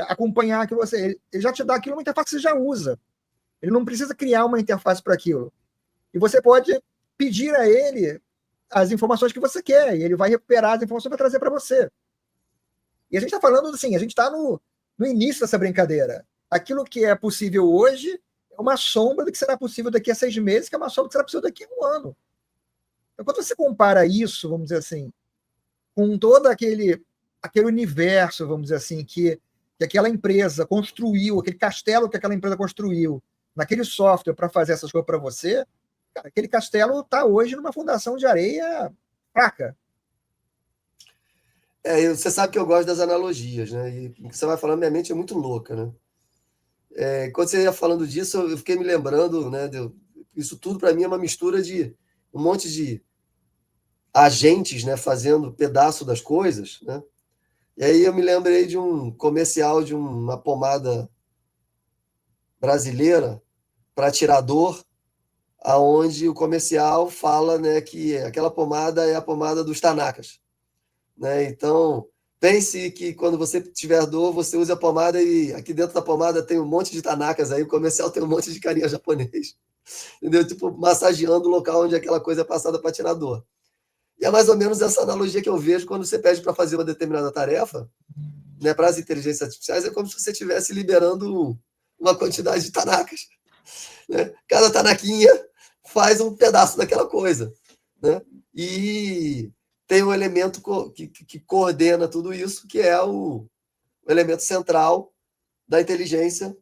acompanhar que ele já te dá aquilo, uma interface que você já usa. Ele não precisa criar uma interface para aquilo. E você pode pedir a ele as informações que você quer, e ele vai recuperar as informações para trazer para você. E a gente está falando assim, a gente está no início dessa brincadeira. Aquilo que é possível hoje é uma sombra do que será possível daqui a 6 meses, que é uma sombra do que será possível daqui a 1 ano. Então, quando você compara isso, vamos dizer assim, com todo aquele universo, vamos dizer assim, que aquela empresa construiu, aquele castelo que aquela empresa construiu naquele software para fazer essas coisas para você, cara, aquele castelo está hoje numa fundação de areia fraca. Você sabe que eu gosto das analogias, né? E o que você vai falando, minha mente é muito louca, né? Quando você ia falando disso, eu fiquei me lembrando, né? Isso tudo para mim é uma mistura de um monte de agentes, né? Fazendo pedaço das coisas, né? E aí eu me lembrei de um comercial de uma pomada brasileira para tirar dor, aonde o comercial fala, né, que aquela pomada é a pomada dos Tanakas, né? Então, pense que quando você tiver dor, você usa a pomada e aqui dentro da pomada tem um monte de Tanakas, aí o comercial tem um monte de carinha japonês, entendeu? Tipo, massageando o local onde aquela coisa é passada para tirar dor. E é mais ou menos essa analogia que eu vejo quando você pede para fazer uma determinada tarefa, né, para as inteligências artificiais, é como se você estivesse liberando uma quantidade de Tanakas, né? Cada Tanaquinha faz um pedaço daquela coisa, né? E tem um elemento que coordena tudo isso, que é o elemento central da inteligência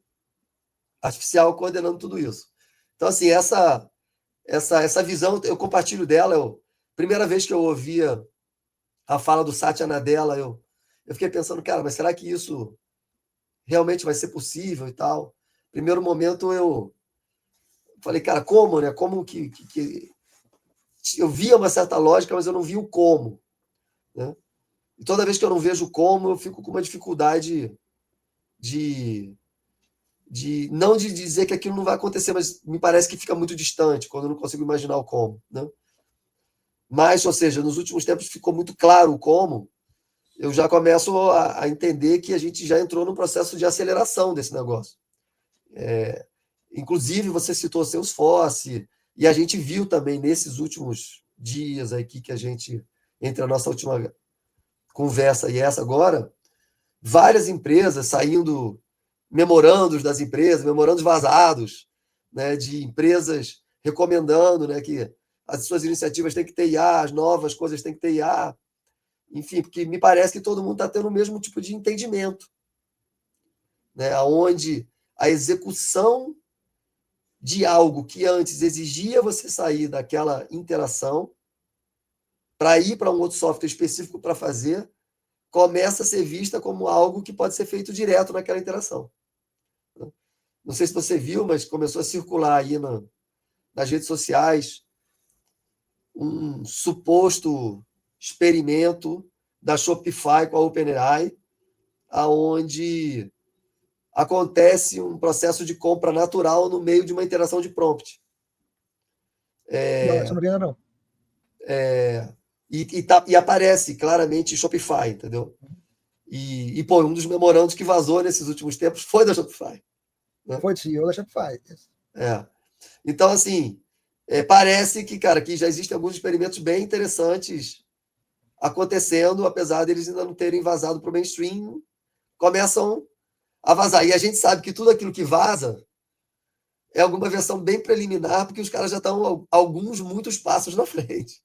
artificial coordenando tudo isso. Então, assim, essa visão, eu compartilho dela. Primeira vez que eu ouvia a fala do Satya Nadella, eu fiquei pensando, cara, mas será que isso realmente vai ser possível e tal? Primeiro momento eu falei, cara, como, né? Como que eu via uma certa lógica, mas eu não via o como, né? E toda vez que eu não vejo o como, eu fico com uma dificuldade não de dizer que aquilo não vai acontecer, mas me parece que fica muito distante quando eu não consigo imaginar o como, né? Mas, ou seja, nos últimos tempos ficou muito claro o como, eu já começo a entender que a gente já entrou num processo de aceleração desse negócio. Inclusive, você citou Salesforce, e a gente viu também nesses últimos dias aqui que a gente, entre a nossa última conversa e essa agora, várias empresas saindo, memorandos das empresas, memorandos vazados, né, de empresas recomendando, né, que as suas iniciativas têm que ter IA, as novas coisas têm que ter IA, enfim, porque me parece que todo mundo está tendo o mesmo tipo de entendimento, né, onde a execução de algo que antes exigia você sair daquela interação para ir para um outro software específico para fazer, começa a ser vista como algo que pode ser feito direto naquela interação. Não sei se você viu, mas começou a circular aí nas redes sociais um suposto experimento da Shopify com a OpenAI, aonde acontece um processo de compra natural no meio de uma interação de prompt. Não, essa não vi ainda não. E aparece claramente Shopify, entendeu? E pô, um dos memorandos que vazou nesses últimos tempos foi da Shopify. Né? Foi do CEO da Shopify. Então, assim, parece que, cara, que já existem alguns experimentos bem interessantes acontecendo, apesar deles ainda não terem vazado para o mainstream, começam a vazar. E a gente sabe que tudo aquilo que vaza é alguma versão bem preliminar, porque os caras já estão muitos passos na frente.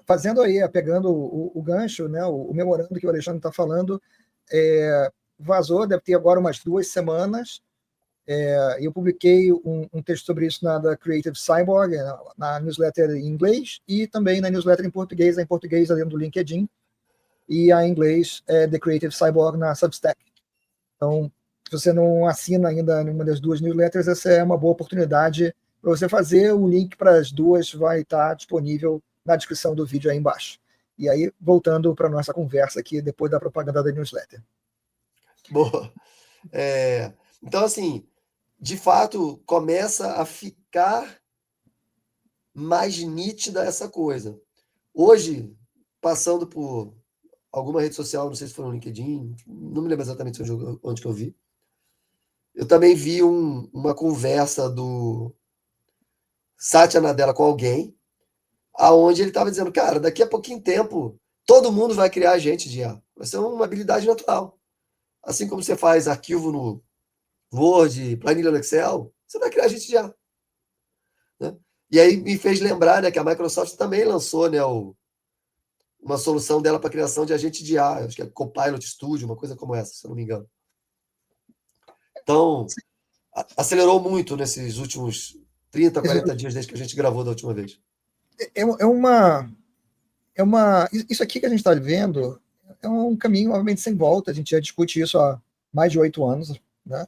Fazendo aí, pegando o gancho, né, o memorando que o Alexandre está falando, vazou, deve ter agora umas 2 semanas. Eu publiquei um texto sobre isso na Creative Cyborg, na newsletter em inglês, e também na newsletter em português dentro do LinkedIn, e a em inglês The Creative Cyborg na Substack. Então, se você não assina ainda nenhuma das 2 newsletters, essa é uma boa oportunidade para você fazer. O link para as 2 vai estar disponível na descrição do vídeo aí embaixo. E aí, voltando para a nossa conversa aqui, depois da propaganda da newsletter. Boa. Então, assim, de fato, começa a ficar mais nítida essa coisa. Hoje, passando por alguma rede social, não sei se foi no LinkedIn, não me lembro exatamente onde que eu vi, eu também vi uma conversa do Satya Nadella com alguém, aonde ele estava dizendo, cara, daqui a pouquinho tempo, todo mundo vai criar agente de IA. Vai ser uma habilidade natural. Assim como você faz arquivo no Word, planilha no Excel, você vai criar agente de IA. Né? E aí me fez lembrar, né, que a Microsoft também lançou, né, uma solução dela para criação de agente de IA, acho que é Copilot Studio, uma coisa como essa, se eu não me engano. Então, acelerou muito nesses últimos 30, 40 dias desde que a gente gravou da última vez. Isso aqui que a gente está vendo é um caminho, obviamente, sem volta. A gente já discute isso há mais de 8 anos. Né?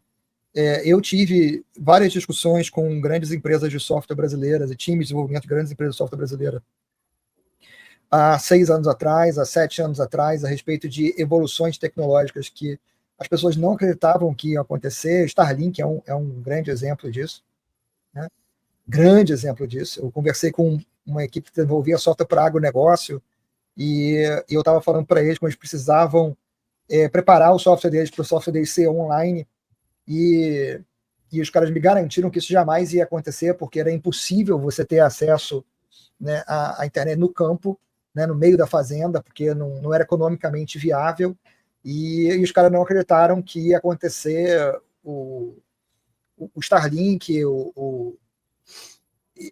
Eu tive várias discussões com grandes empresas de software brasileiras e times de desenvolvimento de grandes empresas de software brasileiras há 6 anos atrás, há 7 anos atrás, a respeito de evoluções tecnológicas que as pessoas não acreditavam que iam acontecer. Starlink é um grande exemplo disso. Né? Grande exemplo disso. Eu conversei com uma equipe que desenvolvia software para agronegócio e eu estava falando para eles que eles precisavam preparar o software deles para o software deles ser online e os caras me garantiram que isso jamais ia acontecer porque era impossível você ter acesso, né, à internet no campo, né, no meio da fazenda, porque não era economicamente viável e os caras não acreditaram que ia acontecer o Starlink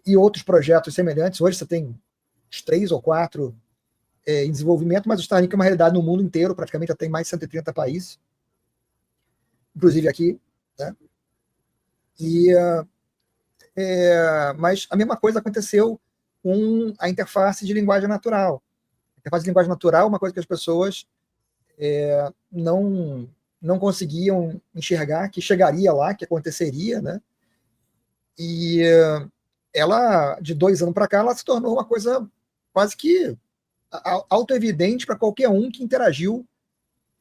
e outros projetos semelhantes. Hoje você tem 3 ou 4 em desenvolvimento, mas o Starlink é uma realidade no mundo inteiro, praticamente já tem mais de 130 países, inclusive aqui. Né? Mas a mesma coisa aconteceu com a interface de linguagem natural. A interface de linguagem natural é uma coisa que as pessoas não conseguiam enxergar que chegaria lá, que aconteceria, né? E ela, de 2 anos para cá, ela se tornou uma coisa quase que autoevidente para qualquer um que interagiu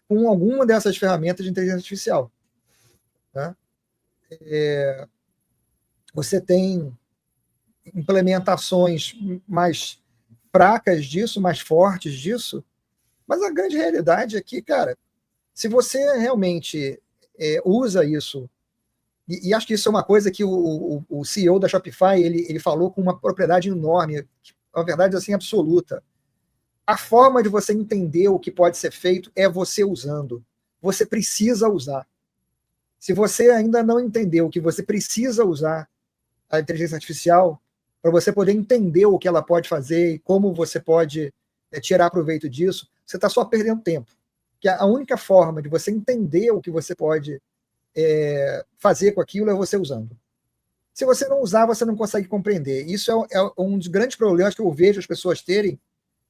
com alguma dessas ferramentas de inteligência artificial. Né? Você tem implementações mais fracas disso, mais fortes disso, mas a grande realidade é que, cara, se você realmente usa isso, e acho que isso é uma coisa que o CEO da Shopify ele falou com uma propriedade enorme, uma verdade assim absoluta. A forma de você entender o que pode ser feito é você usando. Você precisa usar. Se você ainda não entendeu que você precisa usar a inteligência artificial para você poder entender o que ela pode fazer e como você pode tirar proveito disso, você está só perdendo tempo. Que a única forma de você entender o que você pode fazer com aquilo é você usando. Se você não usar, você não consegue compreender. Isso é um dos grandes problemas que eu vejo as pessoas terem,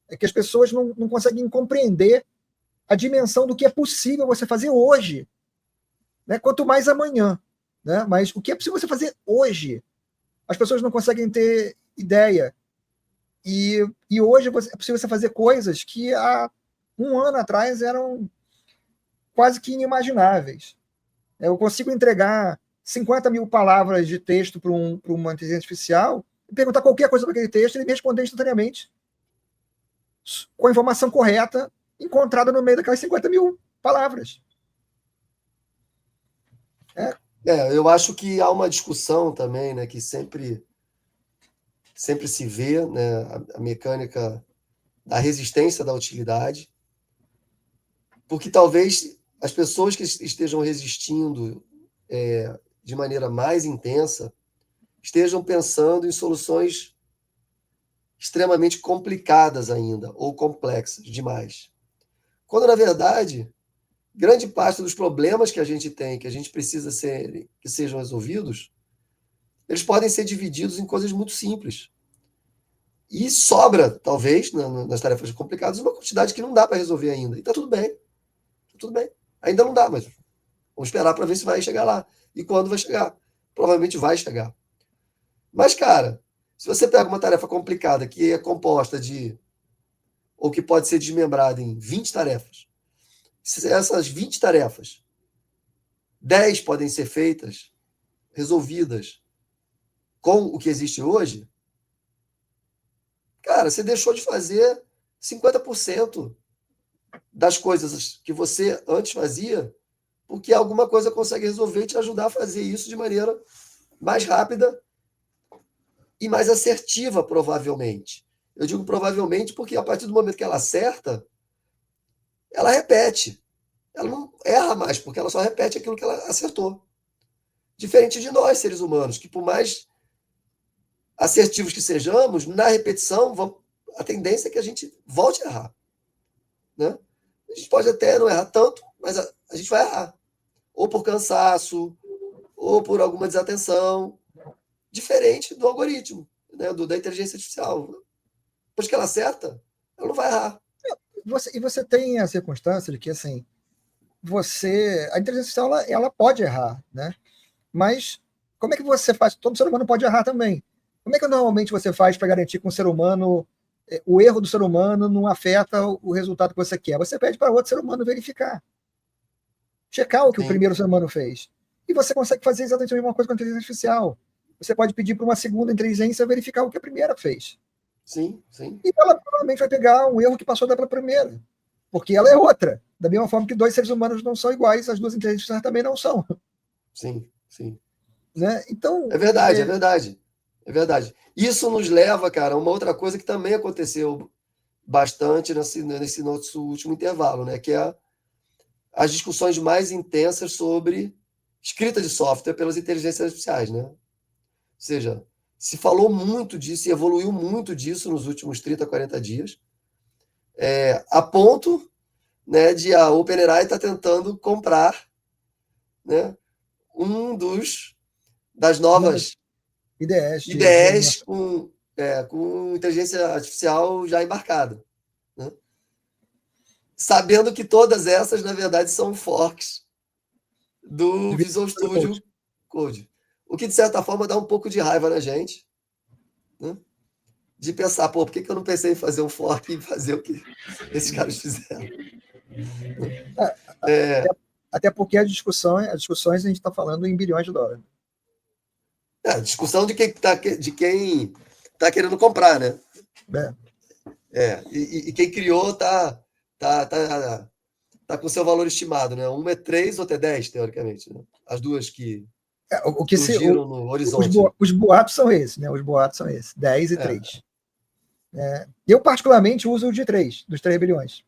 é que as pessoas não conseguem compreender a dimensão do que é possível você fazer hoje, né? Quanto mais amanhã. Né? Mas o que é possível você fazer hoje, as pessoas não conseguem ter ideia. E hoje é possível você fazer coisas que há 1 ano atrás eram quase que inimagináveis. Eu consigo entregar 50 mil palavras de texto para uma inteligência artificial e perguntar qualquer coisa para aquele texto e ele me responder instantaneamente com a informação correta encontrada no meio daquelas 50 mil palavras. Eu acho que há uma discussão também, né, que sempre se vê, né, a mecânica da resistência da utilidade, porque talvez as pessoas que estejam resistindo de maneira mais intensa estejam pensando em soluções extremamente complicadas ainda, ou complexas demais. Quando, na verdade, grande parte dos problemas que a gente tem, que a gente precisa que sejam resolvidos, eles podem ser divididos em coisas muito simples. E sobra, talvez, nas tarefas complicadas, uma quantidade que não dá para resolver ainda. E está tudo bem. Tá tudo bem. Ainda não dá, mas vamos esperar para ver se vai chegar lá. E quando vai chegar? Provavelmente vai chegar. Mas, cara, se você pega uma tarefa complicada que é composta ou que pode ser desmembrada em 20 tarefas, se essas 20 tarefas, 10 podem ser feitas, resolvidas com o que existe hoje, cara, você deixou de fazer 50% das coisas que você antes fazia, porque alguma coisa consegue resolver e te ajudar a fazer isso de maneira mais rápida e mais assertiva, provavelmente. Eu digo provavelmente porque a partir do momento que ela acerta, ela repete. Ela não erra mais, porque ela só repete aquilo que ela acertou. Diferente de nós, seres humanos, que por mais assertivos que sejamos, na repetição, a tendência é que a gente volte a errar. Né? A gente pode até não errar tanto, mas a gente vai errar. Ou por cansaço, ou por alguma desatenção. Diferente do algoritmo, né? Da inteligência artificial. Depois que ela acerta, ela não vai errar. E você tem a circunstância de que, assim, a inteligência artificial ela pode errar, né? Mas como é que você faz? Todo ser humano pode errar também. Como é que normalmente você faz para garantir que um ser humano, o erro do ser humano não afeta o resultado que você quer? Você pede para outro ser humano verificar, checar o que o primeiro ser humano fez. E você consegue fazer exatamente a mesma coisa com a inteligência artificial. Você pode pedir para uma segunda inteligência verificar o que a primeira fez. Sim, sim. E ela provavelmente vai pegar um erro que passou da primeira, porque ela é outra. Da mesma forma que dois seres humanos não são iguais, as duas inteligências também não são. Sim, sim. Né? Então, é verdade. É verdade. Isso nos leva, cara, a uma outra coisa que também aconteceu bastante nesse nosso último intervalo, né? Que é as discussões mais intensas sobre escrita de software pelas inteligências artificiais, né? Ou seja, se falou muito disso e evoluiu muito disso nos últimos 30, 40 dias, a ponto, né, de a OpenAI estar tentando comprar, né, das novas IDEs com inteligência artificial já embarcada. Né? Sabendo que todas essas, na verdade, são forks do Visual Studio Code. O que, de certa forma, dá um pouco de raiva na gente, né? De pensar, por que eu não pensei em fazer um fork e fazer o que esses caras fizeram? Até porque as discussões a gente está falando em bilhões de dólares. A discussão de quem tá querendo comprar, né? E quem criou tá com seu valor estimado, né? Uma é 3, outra é 10, teoricamente. Né? As duas que surgiram no horizonte. Os boatos são esses, né? Os boatos são esses, 10 e 3. Eu, particularmente, uso o de 3, dos 3 bilhões.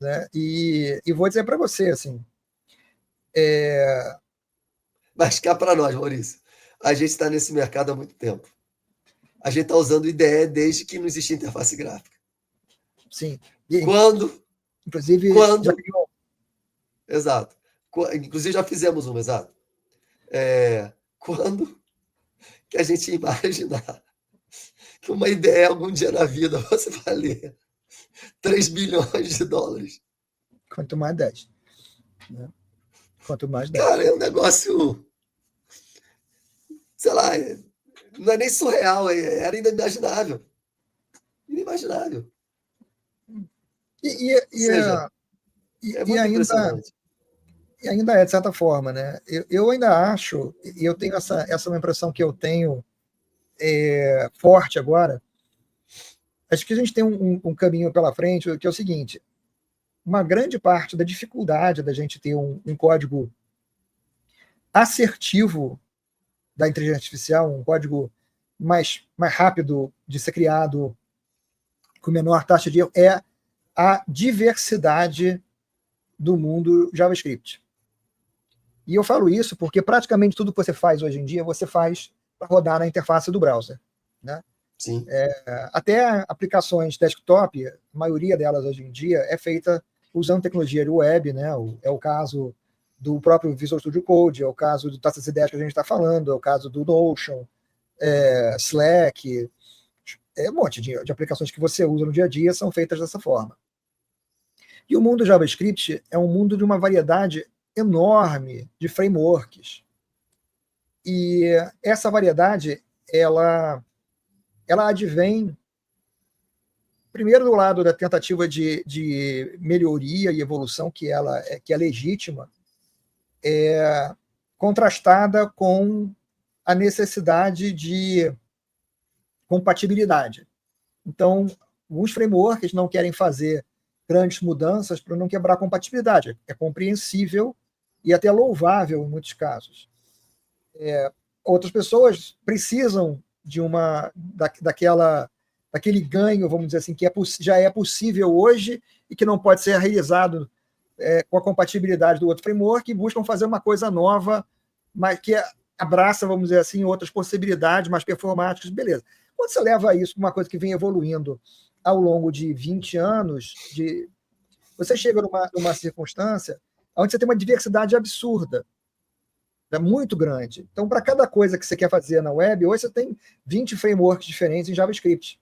Né? E vou dizer para você, assim... Mas cá para nós, Maurício. A gente está nesse mercado há muito tempo. A gente está usando IDE desde que não existia interface gráfica. Sim. Inclusive, já criou. Exato. Inclusive, já fizemos uma, exato. Quando que a gente ia imaginar que uma ideia algum dia na vida você vai ler 3 bilhões de dólares? Quanto mais 10. Né? Quanto mais 10. Cara, é um negócio... Sei lá, não é nem surreal, era inimaginável. Inimaginável. E ainda, E ainda é, de certa forma, né? Eu ainda acho, e eu tenho essa é uma impressão que eu tenho forte agora, acho que a gente tem um caminho pela frente, que é o seguinte: uma grande parte da dificuldade da gente ter um código assertivo da inteligência artificial, um código mais rápido de ser criado, com menor taxa de erro, é a diversidade do mundo JavaScript. E eu falo isso porque praticamente tudo que você faz hoje em dia, você faz para rodar na interface do browser, né? Sim. Até aplicações desktop, a maioria delas hoje em dia é feita usando tecnologia de web, né? É o caso do próprio Visual Studio Code, é o caso do Taças Ideias que a gente está falando, é o caso do Notion, Slack, um monte de aplicações que você usa no dia a dia são feitas dessa forma. E o mundo JavaScript é um mundo de uma variedade enorme de frameworks. E essa variedade, ela advém, primeiro, do lado da tentativa de melhoria e evolução, que é legítima, contrastada com a necessidade de compatibilidade. Então, alguns frameworks não querem fazer grandes mudanças para não quebrar a compatibilidade. É compreensível e até louvável em muitos casos. Outras pessoas precisam de daquele ganho, vamos dizer assim, que já é possível hoje e que não pode ser realizado com a compatibilidade do outro framework, e buscam fazer uma coisa nova, mas que abraça, vamos dizer assim, outras possibilidades mais performáticas, beleza. Quando você leva isso para uma coisa que vem evoluindo ao longo de 20 anos, você chega numa circunstância onde você tem uma diversidade absurda, muito grande. Então, para cada coisa que você quer fazer na web, hoje você tem 20 frameworks diferentes em JavaScript.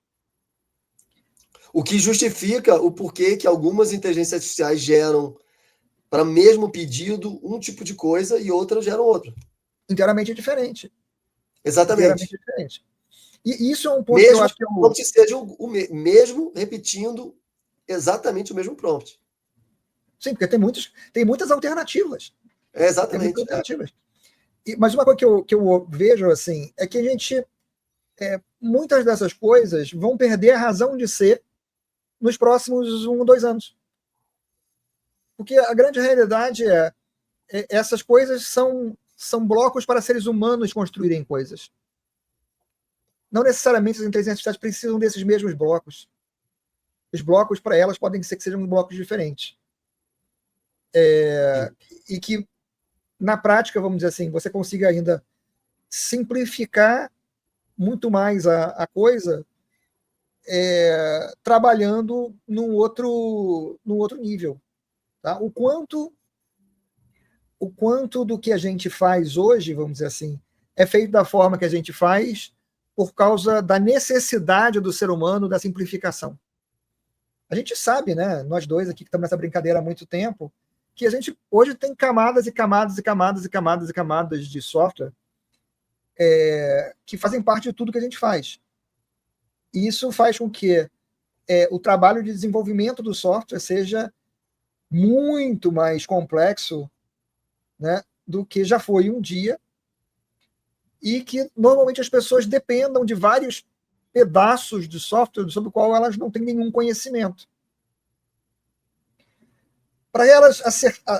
O que justifica o porquê que algumas inteligências artificiais geram, para o mesmo pedido, um tipo de coisa e outras geram outra. Inteiramente diferente. Exatamente. Inteiramente diferente. E isso é um ponto mesmo que eu acho que o prompt seja mesmo repetindo exatamente o mesmo prompt. Sim, porque tem muitas alternativas. Exatamente. Tem muitas alternativas. Mas uma coisa que eu vejo assim é que a gente muitas dessas coisas vão perder a razão de ser nos próximos 1 ou 2 anos. Porque a grande realidade essas coisas são blocos para seres humanos construírem coisas. Não necessariamente as inteligências artificiais precisam desses mesmos blocos. Os blocos, para elas, podem ser que sejam blocos diferentes. E que, na prática, vamos dizer assim, você consiga ainda simplificar muito mais a coisa, trabalhando num outro nível. Tá? O quanto do que a gente faz hoje, vamos dizer assim, é feito da forma que a gente faz por causa da necessidade do ser humano da simplificação. A gente sabe, né, nós dois aqui que estamos nessa brincadeira há muito tempo, que a gente hoje tem camadas e camadas e camadas e camadas e camadas de software que fazem parte de tudo que a gente faz. E isso faz com que o trabalho de desenvolvimento do software seja muito mais complexo, né, do que já foi um dia, e que normalmente as pessoas dependam de vários pedaços de software sobre o qual elas não têm nenhum conhecimento. Para elas,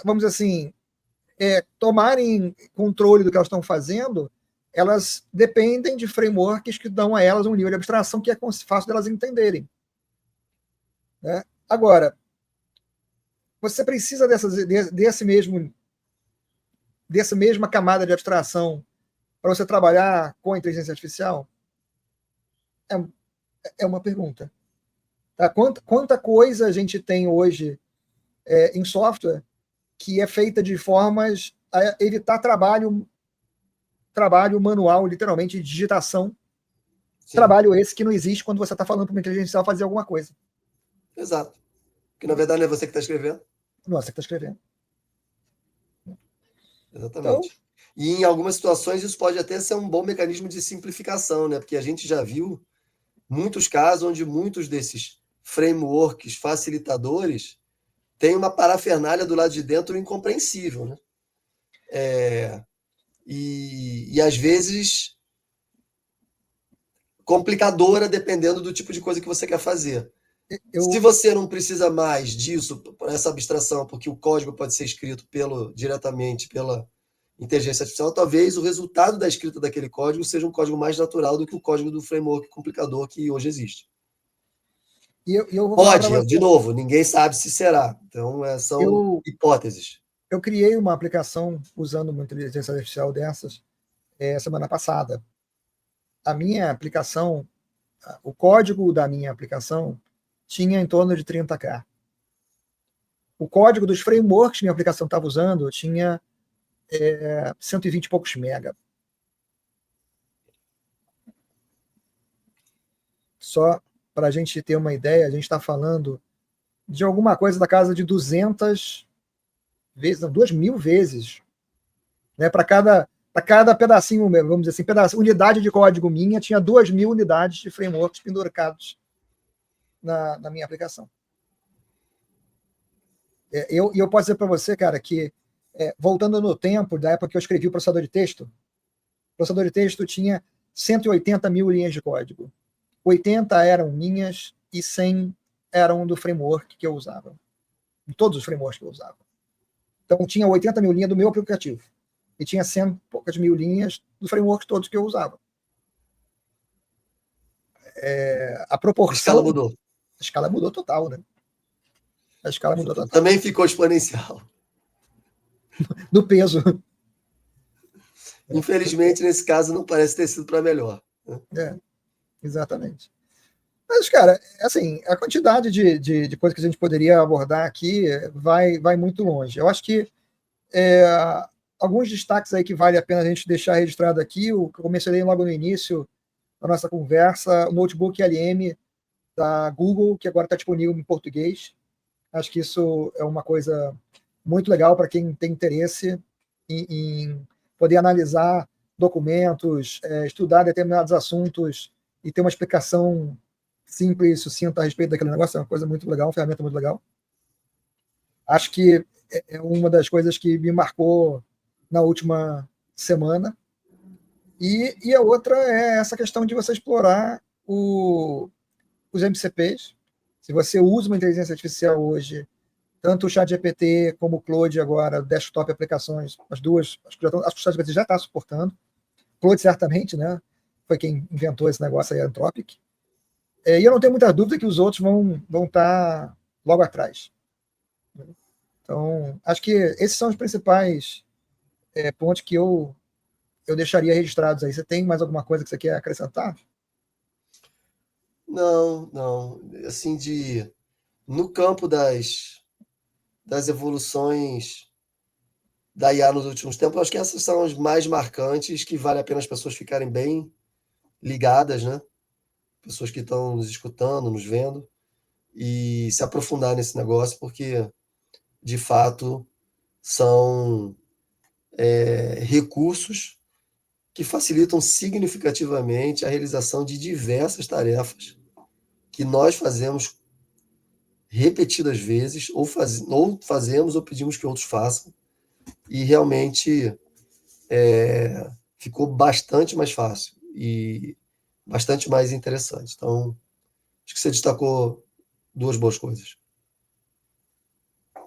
vamos dizer assim, tomarem controle do que elas estão fazendo, elas dependem de frameworks que dão a elas um nível de abstração que é fácil delas entenderem. Né? Agora, você precisa dessa mesma camada de abstração para você trabalhar com a inteligência artificial? É uma pergunta. Tá? Quanta coisa a gente tem hoje em software que é feita de formas a evitar trabalho manual, literalmente, de digitação. Sim. Trabalho esse que não existe quando você está falando para uma inteligência artificial fazer alguma coisa. Exato. Porque, na verdade, não é você que está escrevendo. Não é você que está escrevendo. Exatamente. Então, e em algumas situações isso pode até ser um bom mecanismo de simplificação, né? Porque a gente já viu muitos casos onde muitos desses frameworks facilitadores têm uma parafernália do lado de dentro incompreensível, né? E às vezes complicadora dependendo do tipo de coisa que você quer fazer. Se você não precisa mais disso, por essa abstração, porque o código pode ser escrito diretamente pela inteligência artificial, talvez o resultado da escrita daquele código seja um código mais natural do que o código do framework complicador que hoje existe. Eu vou falar pra Pode, você, de novo, ninguém sabe se será. Então, são hipóteses. eu criei uma aplicação usando uma inteligência artificial dessas semana passada. A minha aplicação, o código da minha aplicação tinha em torno de 30K. O código dos frameworks que minha aplicação estava usando tinha 120 e poucos mega. Só para a gente ter uma ideia, a gente está falando de alguma coisa da casa de 200 vezes, não, 2.000 vezes, né? Para cada pedacinho, vamos dizer assim, unidade de código minha tinha 2.000 unidades de frameworks pendurados na minha aplicação. Eu posso dizer para você, cara, que voltando no tempo da época que eu escrevi o processador de texto tinha 180 mil linhas de código. 80 eram minhas e 100 eram do framework que eu usava. De todos os frameworks que eu usava. Então, tinha 80 mil linhas do meu aplicativo. E tinha 100 e poucas mil linhas do framework todos que eu usava. A proporção... A escala mudou. A escala mudou total, né? A escala mudou total. Também ficou exponencial. Do peso. Infelizmente, nesse caso, não parece ter sido para melhor. Exatamente. Mas, cara, assim, a quantidade de coisas que a gente poderia abordar aqui vai muito longe. Eu acho que alguns destaques aí que vale a pena a gente deixar registrado aqui, o que eu mencionei logo no início da nossa conversa, o notebook LM da Google, que agora está disponível em português. Acho que isso é uma coisa muito legal para quem tem interesse em poder analisar documentos, estudar determinados assuntos e ter uma explicação simples e sucinta a respeito daquele negócio. É uma coisa muito legal, uma ferramenta muito legal. Acho que é uma das coisas que me marcou na última semana. E a outra é essa questão de você explorar os MCPs. Se você usa uma inteligência artificial hoje, tanto o ChatGPT como o Claude agora, desktop aplicações, as duas, acho que o ChatGPT já está suportando. Claude certamente, né? Foi quem inventou esse negócio aí, a Anthropic. E eu não tenho muita dúvida que os outros vão estar logo atrás. Então, acho que esses são os principais pontos que eu deixaria registrados aí. Você tem mais alguma coisa que você quer acrescentar? Não. Assim, no campo das evoluções da IA nos últimos tempos, acho que essas são as mais marcantes, que vale a pena as pessoas ficarem bem ligadas, né? Pessoas que estão nos escutando, nos vendo, e se aprofundar nesse negócio, porque, de fato, são recursos que facilitam significativamente a realização de diversas tarefas que nós fazemos repetidas vezes, ou fazemos ou pedimos que outros façam, e realmente ficou bastante mais fácil e bastante mais interessante. Então, acho que você destacou duas boas coisas.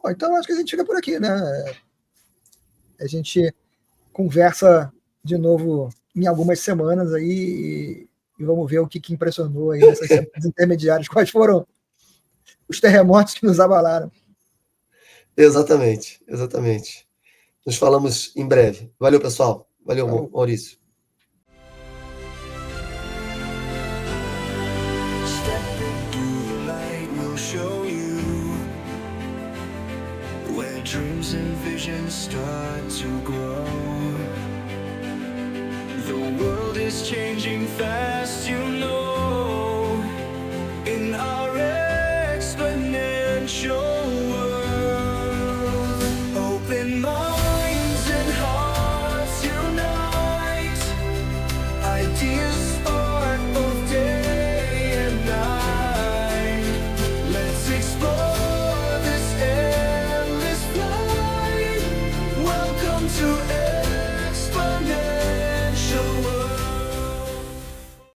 Então, acho que a gente fica por aqui, né? A gente conversa de novo em algumas semanas aí e vamos ver o que impressionou aí nessas semanas intermediárias, quais foram os terremotos que nos abalaram. Exatamente. Nos falamos em breve. Valeu, pessoal. Valeu, Maurício. Dreams and visions start to grow. The world is changing fast.